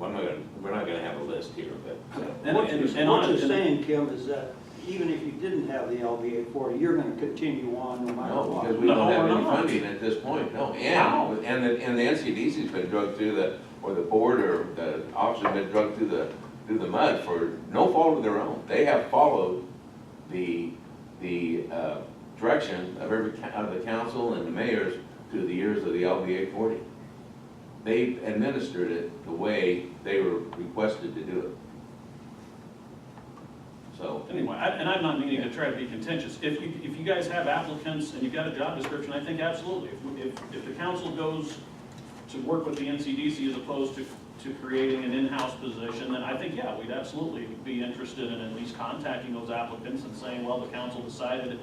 we're not gonna have a list here, but. And What you're honestly, saying, Kim, is that even if you didn't have the LB 840, you're gonna continue on no matter No, what? because we No, don't have we're any not. funding at this point, no. How? And the NCDC's been drugged through or the board or the office have been drugged through the mud for no fault of their own. They have followed the direction of of the council and the mayors through the years of the LBA 40. They administered it the way they were requested to do it. So, Anyway, and I'm not meaning to try to be contentious. If you guys have applicants and you've got a job description, I think absolutely. If the council goes to work with the NCDC as opposed to creating an in-house position, then I think, yeah, we'd absolutely be interested in at least contacting those applicants and saying, well, the council decided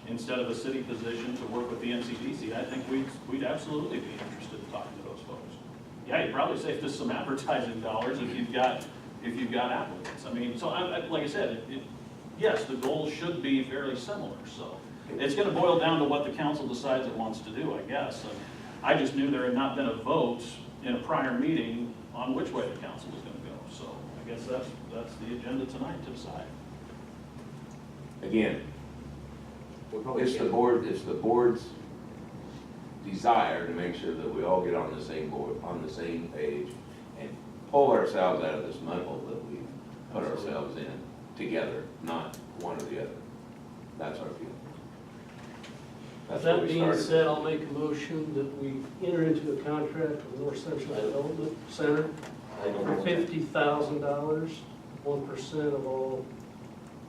instead of a city position to work with the NCDC. I think we'd absolutely be interested in talking to those folks. Yeah, you'd probably save just some advertising dollars if you've got applicants. I mean, so like I said, yes, the goals should be fairly similar, so. It's gonna boil down to what the council decides it wants to do, I guess. And I just knew there had not been a vote in a prior meeting on which way the council was gonna go, so I guess that's the agenda tonight to decide. again, We probably it's the can't- board's desire to make sure that we all get on the same board, on the same page, and pull ourselves out of this muddle that we've put ourselves in together, not one or the other. That's our feeling. That's where That we being started. said, I'll make a motion that we enter into a contract with North Central Development Center I don't for know. $50,000, 1% of all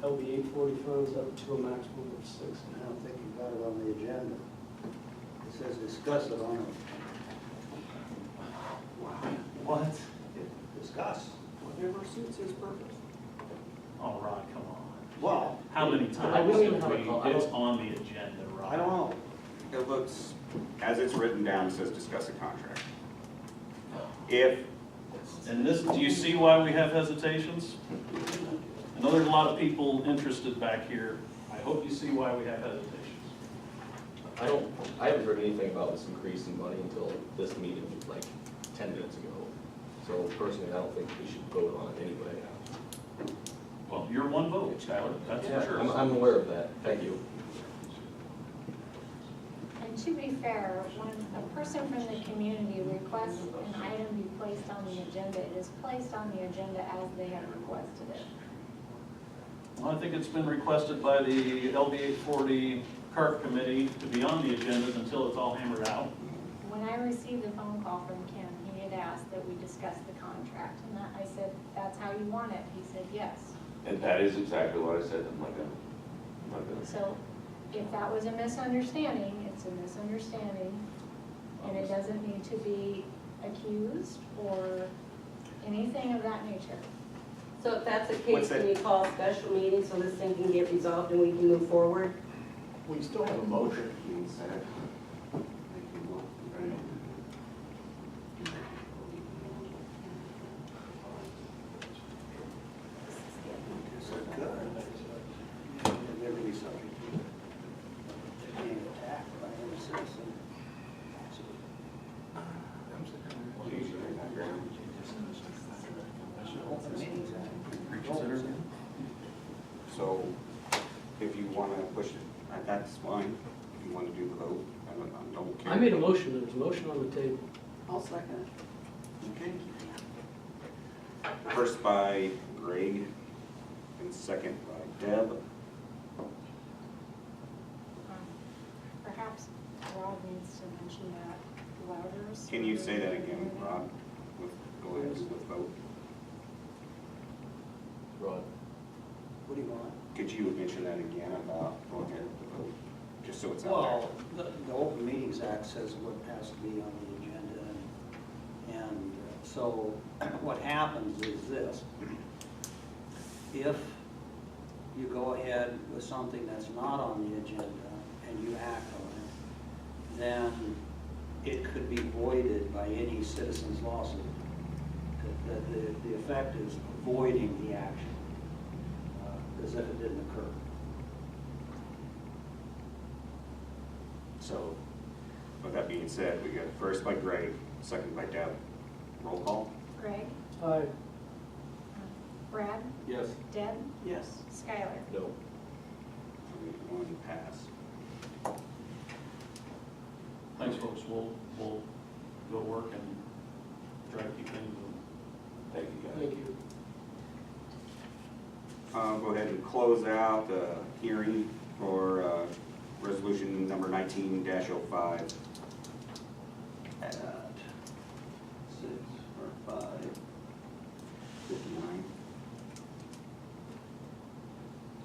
LB 840 funds up to a maximum of 6. I don't think you got it on the agenda. It says discuss it on What? discuss. Whatever suits his purpose. Oh, Rod, come on. Well, How many I times don't have know how to call- I it's don't- on the agenda, Rod? I don't know. It looks, as it's written down, it says discuss a contract. If, And this, do you see why we have hesitations? I know there's a lot of people interested back here. I hope you see why we have hesitations. I haven't heard anything about this increase in money until this meeting, like 10 minutes ago. So personally, I don't think we should vote on it anyway. Well, you're one vote, Skylar, that's for sure. I'm aware of that, thank you. And to be fair, when a person from the community requests an item be placed on the agenda, it is placed on the agenda as they have requested it. Well, I think it's been requested by the LB 840 CART committee to be on the agenda until it's all hammered out. When I received a phone call from Ken, he had asked that we discuss the contract, and that, I said, that's how you want it. He said, yes. And that is exactly what I said. I'm not gonna. So if that was a misunderstanding, it's a misunderstanding, and it doesn't need to be accused or anything of that nature. So if that's the What's case, that? can you call a special meeting so this thing can get resolved and we can move forward? We still have a motion. being said, So it could. And they're really subject to being attacked by any citizen. so if you want to push it, that's fine. If you want to do the vote, I don't care. I made a motion, there was a motion on the table. I'll second it. Okay. First by Greg and second by Deb. Perhaps Rob needs to mention that louder. so Can you say that we again, hear Rob? Go ahead with vote. Rod? What do you want? Could you mention that again about going ahead with the vote? Just so it's out Well, the Open Meetings Act says what has to be on the agenda, and so what happens is this. If you go ahead with something that's not on the agenda and you act on it, then it could be voided by any citizen's lawsuit. The effect is voiding the action, as if it didn't occur. So, with that being said, we got first by Greg, second by Deb. Roll call? Greg, Aye. Brad, Yes. Deb, Yes. Skylar. No. One pass. Thanks, folks, we'll go work and try to keep things moving. Thank you, guys. Thank you. Go ahead and close out the hearing for resolution number 19-05 at 6 or 5:59.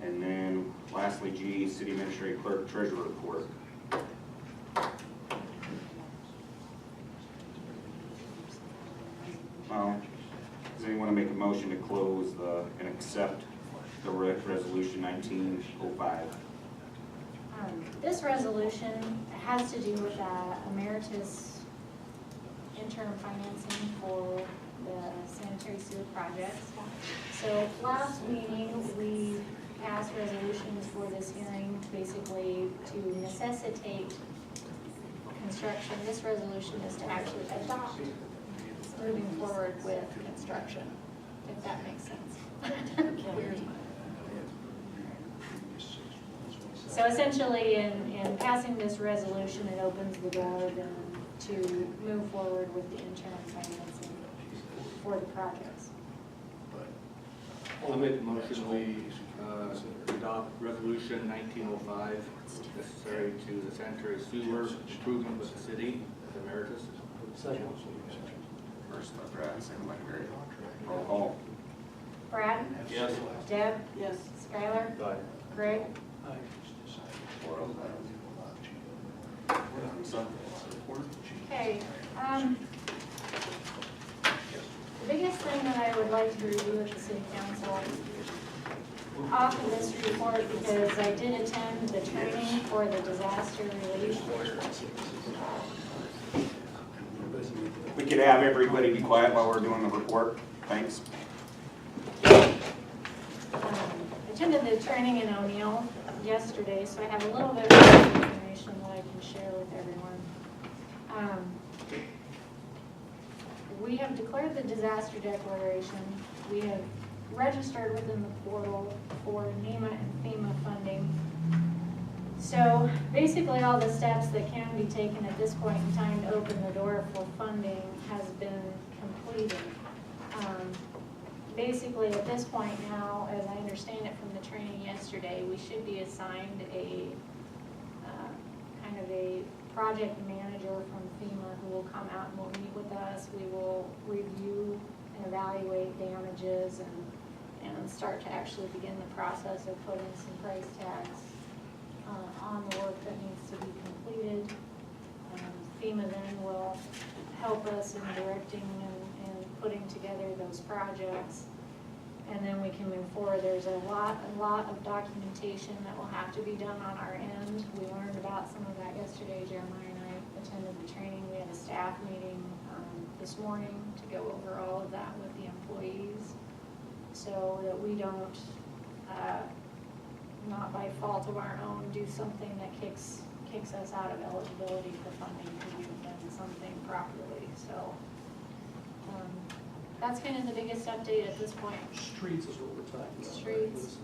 And then lastly, G, city administrator clerk treasurer report. Does anyone want to make a motion to close and accept the resolution 1905? This resolution has to do with emeritus interim financing for the sanitary sewer projects. So last meeting, we passed resolutions for this hearing, basically to necessitate construction. This resolution is to actually adopt moving forward with construction, if that makes sense. So essentially, in passing this resolution, it opens the door then to move forward with the interim financing for the projects. I'll make the motion, we adopt resolution 1905, necessary to the sanitary sewer improvement with the city as emeritus. Second. First by Brad, second by Gary. Roll call. Brad? Yes. Deb? Yes. Skylar? Aye. Greg? Aye. 4-0. Okay, the biggest thing that I would like to review with the city council off of this report, because I did attend the training for the disaster relief. We could have everybody be quiet while we're doing the report. Thanks. Attended the training in O'Neill yesterday, so I have a little bit more information that I can share with everyone. We have declared the disaster declaration. We have registered within the portal for NEMA and FEMA funding. So basically all the steps that can be taken at this point in time to open the door for funding has been completed. Basically at this point now, as I understand it from the training yesterday, we should be assigned a kind of a project manager from FEMA who will come out and will meet with us. We will review and evaluate damages and start to actually begin the process of putting some price tags on the work that needs to be completed. FEMA then will help us in directing and putting together those projects. And then we can move forward. There's a lot of documentation that will have to be done on our end. We learned about some of that yesterday. Jeremiah and I attended the training. We had a staff meeting this morning to go over all of that with the employees, so that we don't, not by fault of our own, do something that kicks us out of eligibility for funding because we've done something properly. So that's kind of the biggest update at this point. Streets is what we're talking about. Streets.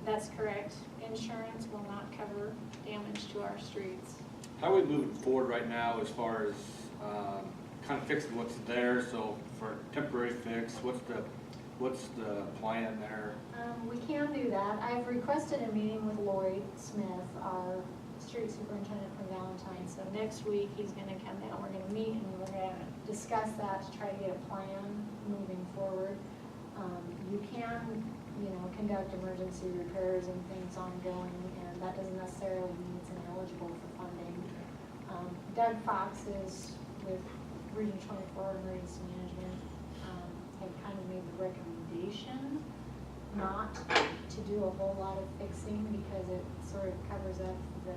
That's correct. Insurance will not cover damage to our streets. How are we moving forward right now as far as kind of fixing what's there? So for temporary fix, what's the plan there? We can do that. I've requested a meeting with Lloyd Smith, our street superintendent from Valentine. So next week he's going to come down. We're going to meet and we're going to discuss that to try to get a plan moving forward. You can, conduct emergency repairs and things ongoing, and that doesn't necessarily mean it's ineligible for funding. Doug Fox is with Region 24 Emergency Management, have kind of made the recommendation not to do a whole lot of fixing because it sort of covers up the.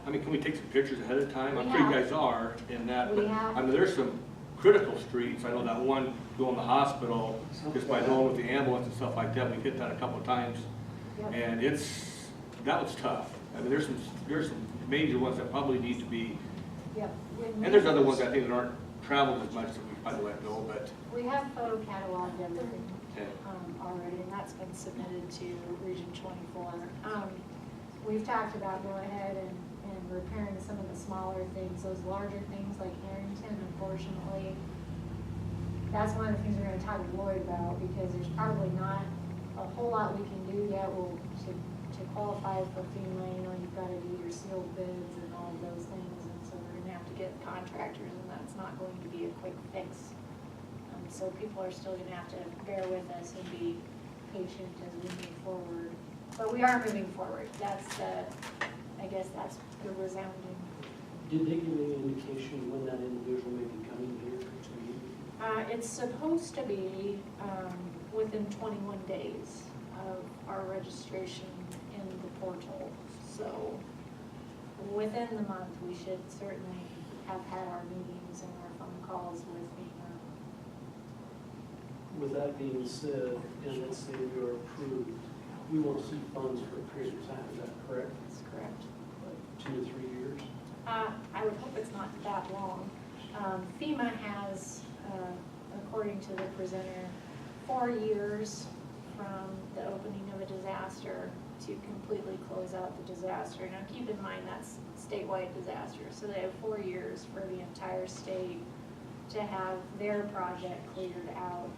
I mean, can we take some pictures ahead of time? We I'm sure you have. guys are in that. We have. I mean, there's some critical streets. I know that one going to the hospital, just by going with the ambulance and stuff like that, we hit that a couple of times. Yep. And that was tough. I mean, there's some major ones that probably need to be, Yep. and there's other ones I think that aren't traveled as much that we probably let go, but. We have photo cataloged everything Okay. already, and that's been submitted to Region 24. We've talked about going ahead and repairing some of the smaller things. Those larger things like Harrington, unfortunately, that's one of the things we're going to talk to Lloyd about, because there's probably not a whole lot we can do yet. We'll to qualify for FEMA, you know, you've got to do your sealed bids and all of those things, and so we're gonna have to get contractors, and that's not going to be a quick fix. So people are still gonna have to bear with us and be patient as we move forward. But we are moving forward. That's the, I guess that's the resounding. Did they give any indication when that individual may be coming here to you? It's supposed to be within 21 days of our registration in the portal. So within the month, we should certainly have had our meetings and our phone calls with FEMA. With that being said, and let's say we are approved, we won't see funds for a period of time, is that correct? That's correct. Like 2 to 3 years? I would hope it's not that long. FEMA has, according to the presenter, 4 years from the opening of a disaster to completely close out the disaster. Now keep in mind that's statewide disaster, so they have 4 years for the entire state to have their project cleared out.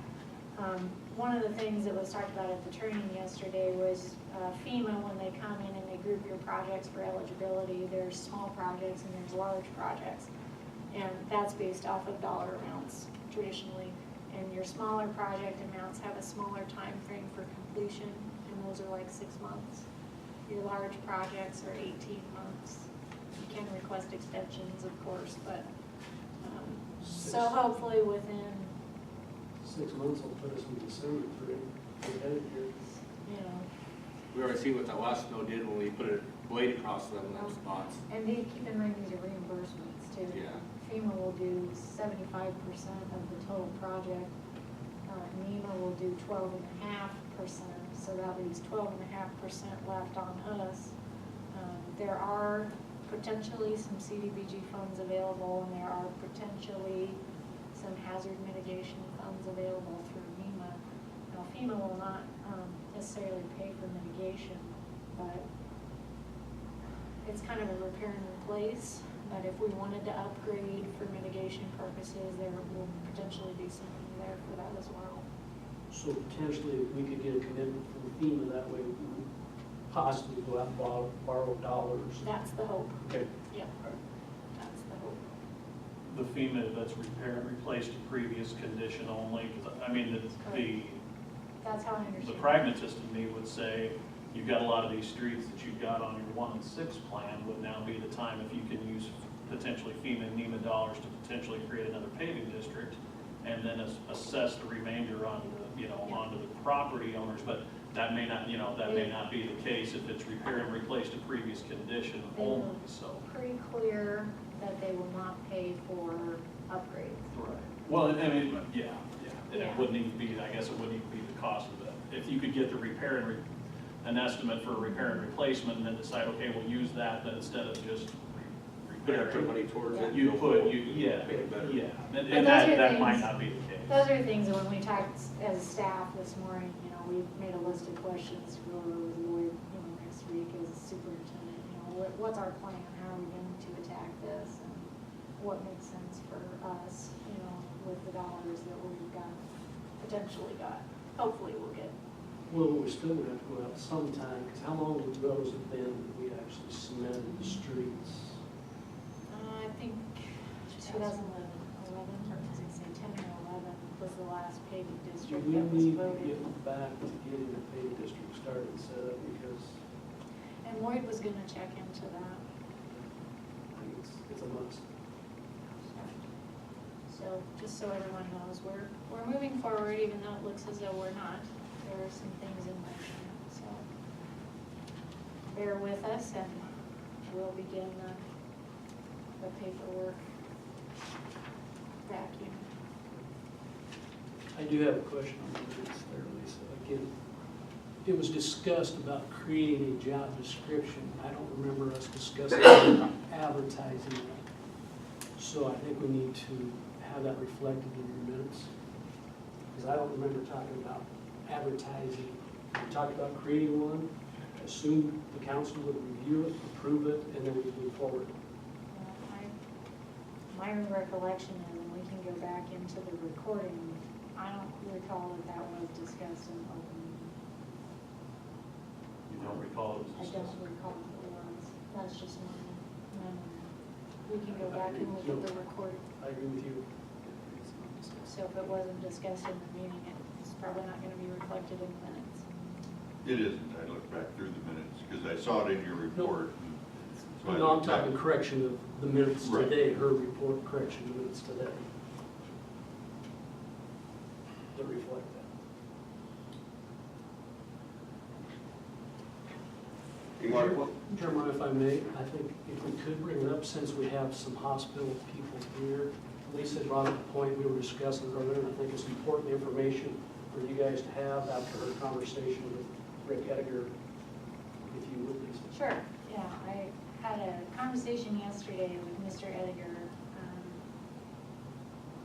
One of the things that was talked about at the training yesterday was FEMA, when they come in and they group your projects for eligibility, there's small projects and there's large projects. And that's based off of dollar amounts traditionally. And your smaller project amounts have a smaller time frame for completion, and those are like 6 months. Your large projects are 18 months. You can request extensions, of course, but so hopefully within 6 months will put us in December for a competitive year. you know, We already see what that last snow did when we put a blade across them spots. and keep in mind these are reimbursements too. Yeah. FEMA will do 75% of the total project. NEMA will do 12.5%, so that leaves 12.5% left on us. There are potentially some CDBG funds available, and there are potentially some hazard mitigation funds available through NEMA. Now, FEMA will not necessarily pay for mitigation, but it's kind of a repair and replace. But if we wanted to upgrade for mitigation purposes, there will potentially be something there for that as well. So potentially, if we could get a commitment from FEMA, that way we could possibly go out and borrow dollars. That's the hope. Okay. Yeah, that's the hope. The FEMA that's repair and replace to previous condition only, 'cause I mean, That's how I the understand it. pragmatist in me would say, you've got a lot of these streets that you've got on your 1 and 6 plan, would now be the time if you can use potentially FEMA and NEMA dollars to potentially create another paving district, and then assess the remainder onto the, onto the property owners, but that may not, that may not be the case if it's repair and replace to previous condition only, so. Pretty clear that they will not pay for upgrades. Right. Well, I mean, yeah, and Yeah. it wouldn't even be, I guess it wouldn't even be the cost of it. If you could get the repair and an estimate for repair and replacement, and then decide, okay, we'll use that, then instead of just Put repairing. money towards it. You put, Make it better. yeah, But and those are that might things- not be the case. Those are things that when we talked as a staff this morning, we made a list of questions to go over with Lloyd, next week as superintendent. What's our plan? How are we going to attack this? And what makes sense for us, with the dollars that we've got, potentially got. Hopefully we'll get. Well, we're still gonna have to go out sometime, because how long ago has it been that we actually cemented the streets? I think 2011, I was gonna say 10 or 11 was the last paving Do district we that was need to voted. get back to getting the paving district started and set up, because And Lloyd was gonna check into that. I think it's a must. So, just so everyone knows, we're moving forward, even though it looks as though we're not. There are some things in motion, so bear with us and we'll begin the paperwork vacuum. I do have a question on the minutes there, Lisa. Again, it was discussed about creating a job description. I don't remember us discussing advertising that. So I think we need to have that reflected in your minutes. Because I don't remember talking about advertising. We talked about creating one, assume the council would review it, approve it, and then we move forward. My recollection is, and we can go back into the recording, I don't recall that was discussed in open meeting. don't recall it I was don't discussed. recall what it was. That's just my memory. We can go back and look at the recording. I agree with you. So if it wasn't discussed in the meeting, it's probably not gonna be reflected in the minutes. It isn't, I looked back through the minutes, because I saw it in your report. So I No, I'm looked back. talking correction of the minutes Right. today, her report, correction of the minutes today. That reflect that. Any more? Chairman, if I may, I think if we could bring it up, since we have some hospital people here. Lisa brought up a point we were discussing earlier, and I think it's important information for you guys to have after her conversation with Rick Edgar, if you would, Lisa. Sure, yeah, I had a conversation yesterday with Mr. Edgar.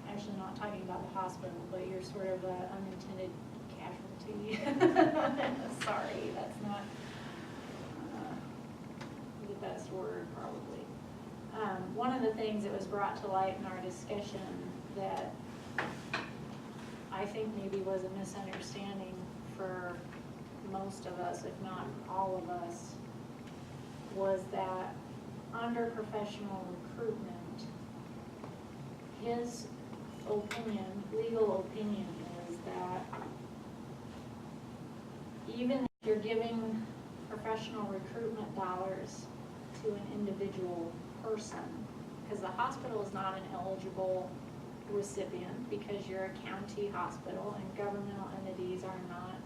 Actually not talking about the hospital, but you're sort of an unintended casualty. Sorry, that's not the best word, probably. One of the things that was brought to light in our discussion that I think maybe was a misunderstanding for most of us, if not all of us, was that under professional recruitment, his opinion, legal opinion is that even if you're giving professional recruitment dollars to an individual person, because the hospital is not an eligible recipient because you're a county hospital and governmental entities are not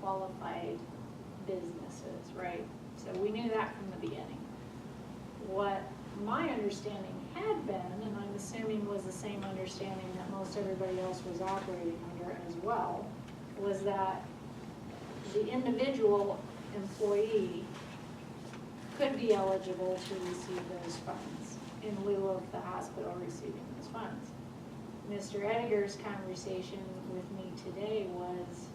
qualified businesses, right? So we knew that from the beginning. What my understanding had been, and I'm assuming was the same understanding that most everybody else was operating under as well, was that the individual employee could be eligible to receive those funds in lieu of the hospital receiving those funds. Mr. Edgar's conversation with me today was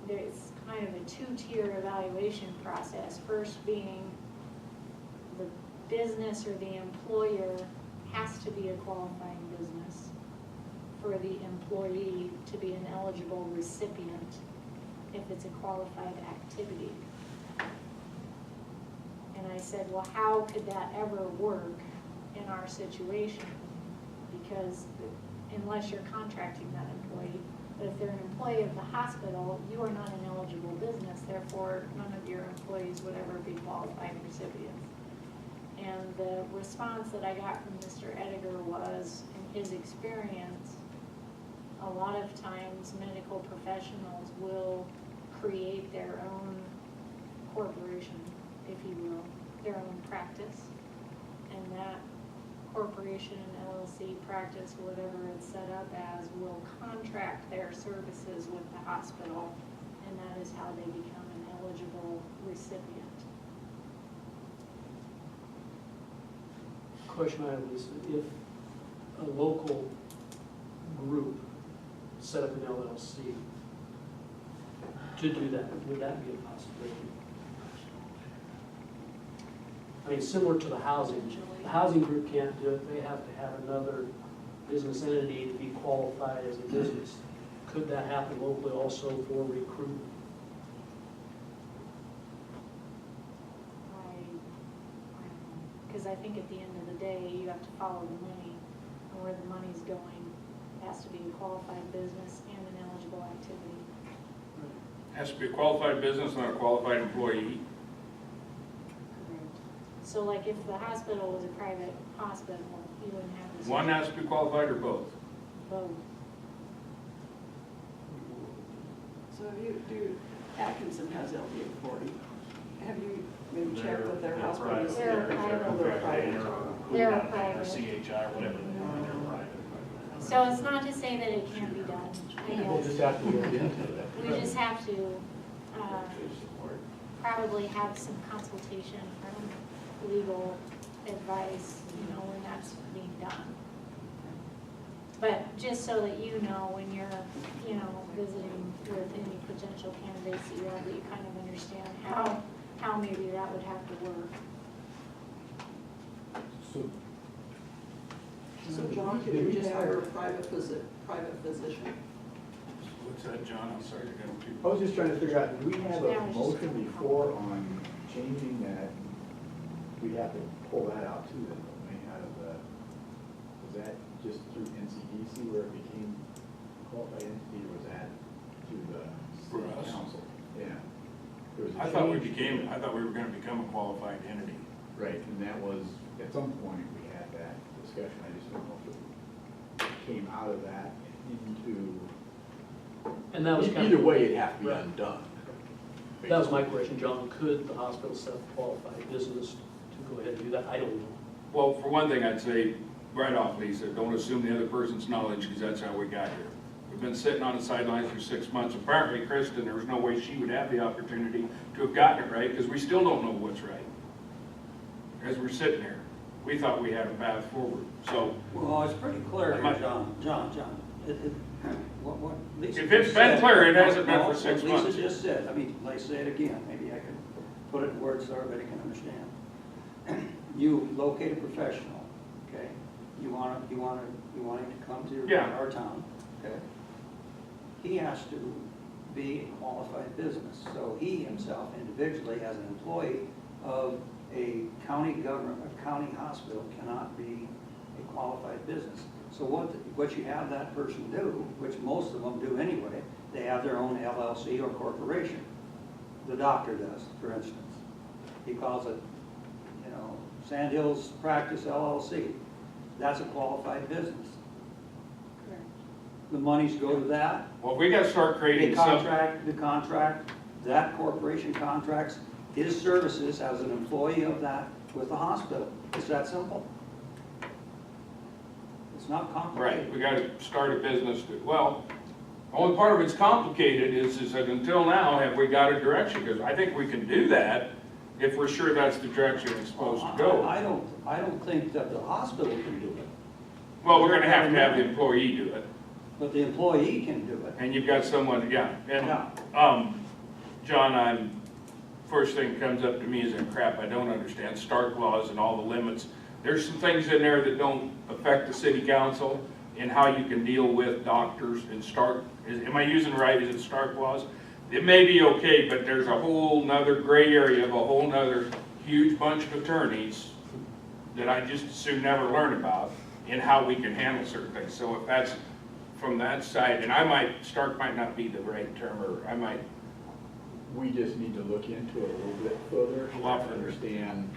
there's kind of a two-tier evaluation process. First being the business or the employer has to be a qualifying business for the employee to be an eligible recipient if it's a qualified activity. And I said, well, how could that ever work in our situation? Because unless you're contracting that employee, but if they're an employee of the hospital, you are not an eligible business, therefore none of your employees would ever be qualified recipients. And the response that I got from Mr. Edgar was, in his experience, a lot of times medical professionals will create their own corporation, if you will, their own practice. And that corporation, LLC practice, whatever it's set up as, will contract their services with the hospital, and that is how they become an eligible recipient. Question I have is, if a local group set up an LLC to do that, would that be a possibility? I mean, similar to the housing group can't do it, they have to have another business entity to be qualified as a business. Could that happen locally also for recruitment? Because I think at the end of the day, you have to follow the money, and where the money's going, it has to be a qualified business and an eligible activity. Has to be a qualified business, not a qualified employee. So like if the hospital was a private hospital, you wouldn't have this. One has to be qualified or both? Both. So if you Atkinson has LD 40. Have you maybe checked with their hospitals? They're private. They're private. CHI or whatever, they're private. So it's not to say that it can't be done, I We'll guess. just have to look into that. We just have to probably have some consultation from legal advice, you know, when that's being done. But just so that you know, when you're, you know, visiting with any potential candidates that you have, that you kind of understand how maybe that would have to work. So John, could you just hire a private physician? What's John, I'm sorry to go too. I was just trying to figure out, did we have Yeah, a we just- motion before on changing that? We have to pull that out too, then, don't we, out of the, was that just through NCDC where it became qualified entity, or was that through the For city us? council? Yeah. There was a I thought we change. were gonna become a qualified entity. Right, and that was, at some point, we had that discussion, I just don't know if it came out of that into, And that was kind either of, way, it'd have to be Right. undone. that was my question, John, could the hospital set up a qualified business to go ahead and do that? I don't know. Well, for one thing, I'd say, right off, Lisa, don't assume the other person's knowledge, because that's how we got here. We've been sitting on the sidelines for 6 months. Apparently, Kristen, there was no way she would have the opportunity to have gotten it right, because we still don't know what's right. As we're sitting here, we thought we had a path forward, so. Well, it's pretty clear Am I- here, John. What Lisa If it's just been said- clear, it hasn't been for No, 6 what months. Lisa just said, I mean, let's say it again, maybe I can put it in words so everybody can understand. You locate a professional, okay? You want him to come to Yeah. our town, okay? He has to be a qualified business, so he himself individually, as an employee of a county government, a county hospital, cannot be a qualified business. So what you have that person do, which most of them do anyway, they have their own LLC or corporation. The doctor does, for instance. He calls it, Sandhills Practice LLC. That's a qualified business. The monies go to that. Well, we gotta start The creating some. contract, that corporation contracts his services as an employee of that with the hospital. It's that simple. It's not complicated. Right, we gotta start a business, well, the only part of it's complicated is that until now, have we got a direction? Because I think we can do that if we're sure that's the direction it's supposed to go. I don't think that the hospital can do it, Well, we're gonna have to have the employee do it, but the employee can do it. and you've got someone, yeah. Yeah. And, John, first thing that comes up to me is that crap, I don't understand, Stark laws and all the limits. There's some things in there that don't affect the city council and how you can deal with doctors and Stark, am I using it right, is it Stark laws? It may be okay, but there's a whole nother gray area of a whole nother huge bunch of attorneys that I just as soon never learn about and how we can handle certain things. So if that's from that side, and Stark might not be the right term, or I might. We just need to look into it a little bit further, A lot to further. understand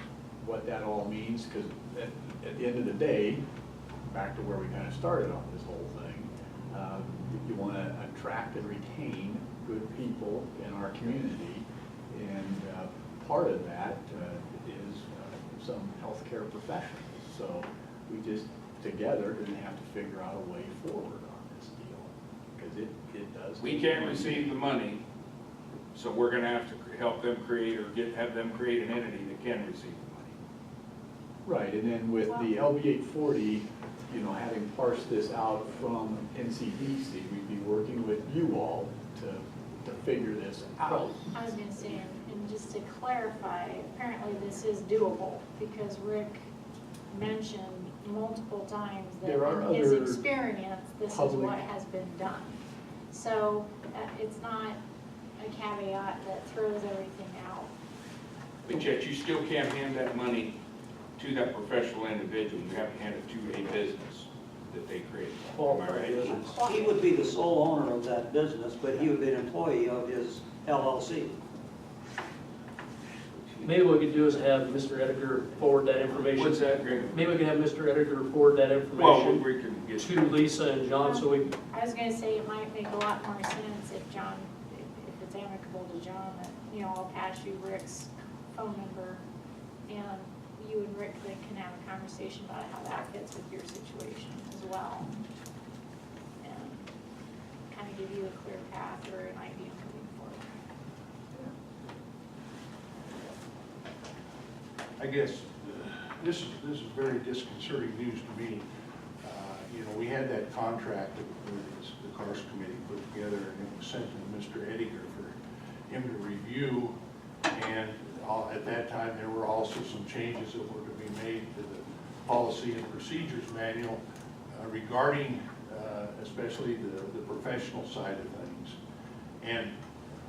what that all means, because at the end of the day, back to where we kind of started on this whole thing, you want to attract and retain good people in our community, and part of that is some healthcare professionals. So we just, together, going to have to figure out a way forward on this deal, because it does. We can't receive the money, so we're gonna have to help them create or have them create an entity that can receive the money. Right, and then with the LB 840, having parsed this out from NCDC, we'd be working with you all to figure this out. I was gonna say, and just to clarify, apparently this is doable, because Rick mentioned multiple times that There are in his other experience, this is public- what has been done. So, it's not a caveat that throws everything out. But yet you still can't hand that money to that professional individual, you have to hand it to a business that they create. Am I right? He would be the sole owner of that business, but he would be an employee of his LLC. Maybe what we could do is have Mr. Edgar forward that information. What's that, Greg? Maybe we can have Mr. Edgar forward that Well, information we can get. to Lisa and John, so we, I was gonna say it might make a lot more sense if John, if it's amicable to John, that, I'll pass you Rick's phone number, and you and Rick then can have a conversation about how that fits with your situation as well. And kind of give you a clear path or an idea moving forward. I guess this is very disconcerting news to me. We had that contract that the Cars Committee put together, and it was sent to Mr. Ediger for him to review. And at that time, there were also some changes that were to be made to the policy and procedures manual regarding especially the professional side of things. And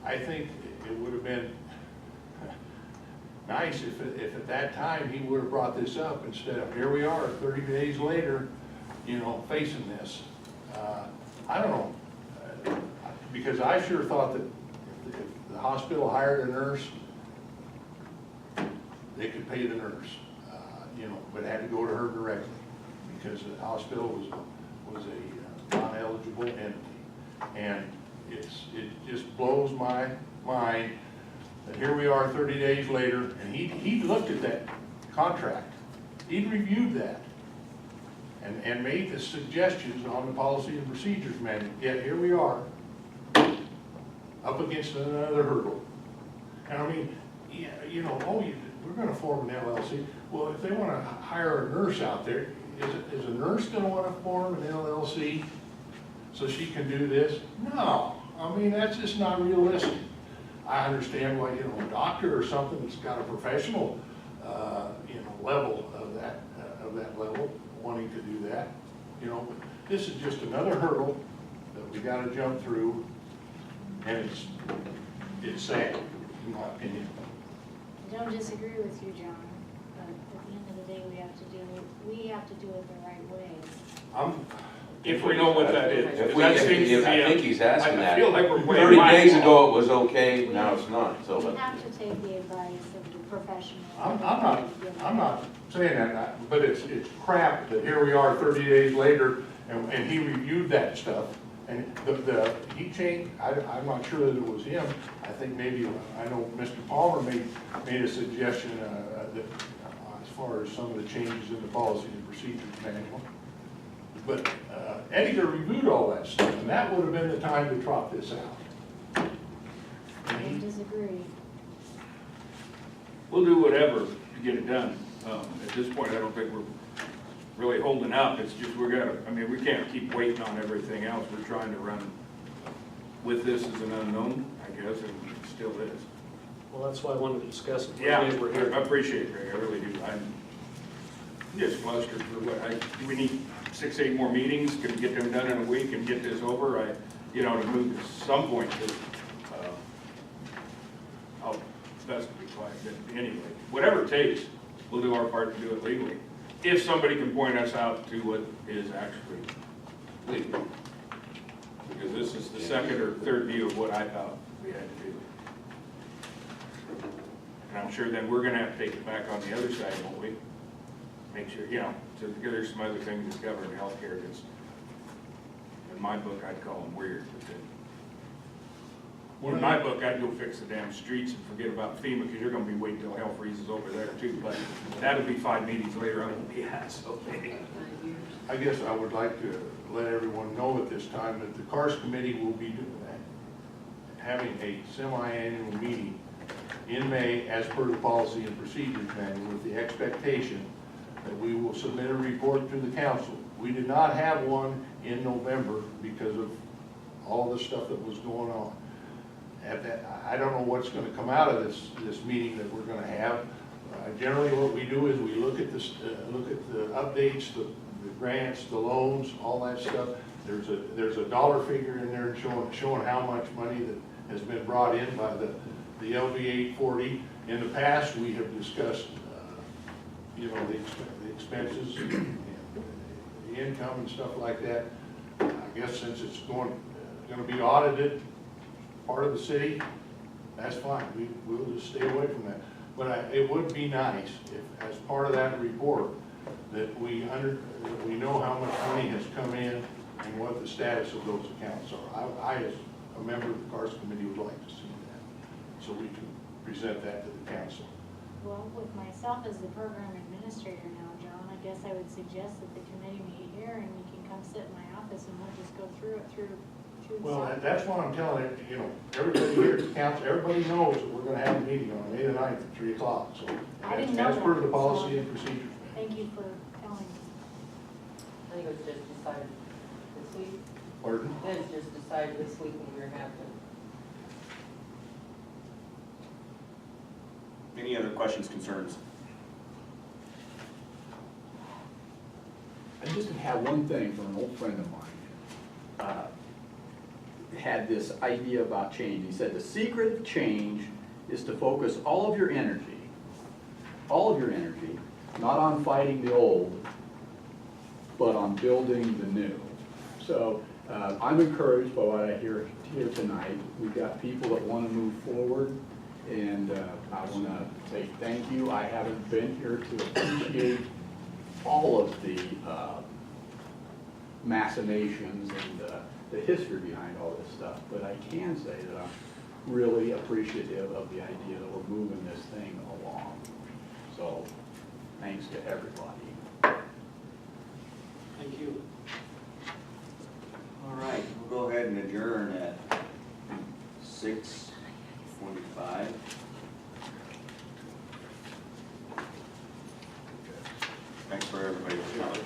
I think it would have been nice if at that time he would have brought this up instead of, here we are, 30 days later, you know, facing this. I don't know, because I sure thought that if the hospital hired a nurse, they could pay the nurse, you know, but had to go to her directly, because the hospital was a non-eligible entity. And it just blows my mind that here we are 30 days later, and he looked at that contract, he reviewed that, and made the suggestions on the policy and procedures manual. Yet here we are, up against another hurdle. And I mean, yeah, you know, we're gonna form an LLC. Well, if they wanna hire a nurse out there, is a nurse gonna wanna form an LLC so she can do this? No, I mean, that's just not realistic. I understand why, you know, a doctor or something that's got a professional, you know, level of that level, wanting to do that, you know, but this is just another hurdle that we gotta jump through, and it's sad, in my opinion. I don't disagree with you, John, but at the end of the day, we have to do it the right way. If we know what that is. If That seems to be I think he's asking I that. feel like we're playing 30 days mindball. ago it was okay, now it's not, so. We have to take the advice of the professional. I'm not saying that, but it's crap that here we are 30 days later, and he reviewed that stuff, and he changed, I'm not sure that it was him, I think maybe, I know Mr. Palmer made a suggestion that as far as some of the changes in the policy and procedures manual. But Edgar reviewed all that stuff, and that would have been the time to trot this out. I don't disagree. We'll do whatever to get it done. At this point, I don't think we're really holding up. It's just we can't keep waiting on everything else. We're trying to run with this as an unknown, I guess, and it still is. Well, that's why I wanted to discuss it. Yeah, We're here. I appreciate it, Greg, I really do. I'm just flustered for do we need 6-8 more meetings? Can we get them done in a week and get this over? To move to some point to, I'll best to be quiet, but anyway, whatever it takes, we'll do our part to do it legally. If somebody can point us out to what is actually legal. Because this is the second or third view of what I thought we had to do. And I'm sure then we're gonna have to take it back on the other side, won't we? Make sure, so there's some other things that's governed healthcare that's, in my book, I'd call them weird, but then, in my book, I'd go fix the damn streets and forget about FEMA, because you're gonna be waiting till hell freezes over there too, but that'll be 5 meetings later, I won't be asked, okay? I guess I would like to let everyone know at this time that the CARS committee will be having a semi-annual meeting in May as per the policy and procedures manual, with the expectation that we will submit a report to the council. We did not have one in November because of all the stuff that was going on. I don't know what's going to come out of this meeting that we're going to have. Generally, what we do is we look at the updates, the grants, the loans, all that stuff. There's a dollar figure in there showing how much money that has been brought in by the LV 840. In the past, we have discussed, the expenses, and the income and stuff like that. I guess since it's going to be audited, part of the city, that's fine. We'll just stay away from that. But it would be nice if, as part of that report, that we know how much money has come in and what the status of those accounts are. I as a member of the CARS committee, would like to see that, so we can present that to the council. Well, with myself as the program administrator now, John, I guess I would suggest that the committee meet here and you can come sit in my office and we'll just go through it through. Well, that's what I'm telling everybody here at the council, everybody knows that we're gonna have a meeting on May the 9th at 3 o'clock, so. I didn't know as per that, the policy so and procedures. Thank you for telling me. I think it was just decided this week. Pardon? It was just decided this week when we were having. Any other questions, concerns? I just have one thing from an old friend of mine. had this idea about change. He said, the secret of change is to focus all of your energy, not on fighting the old, but on building the new. So I'm encouraged by what I hear here tonight. We've got people that want to move forward, and I want to say thank you. I haven't been here to appreciate all of the machinations and the history behind all this stuff, but I can say that I'm really appreciative of the idea that we're moving this thing along. So, thanks to everybody. Thank you. All right, we'll go ahead and adjourn at 6:25. Thanks for everybody's time.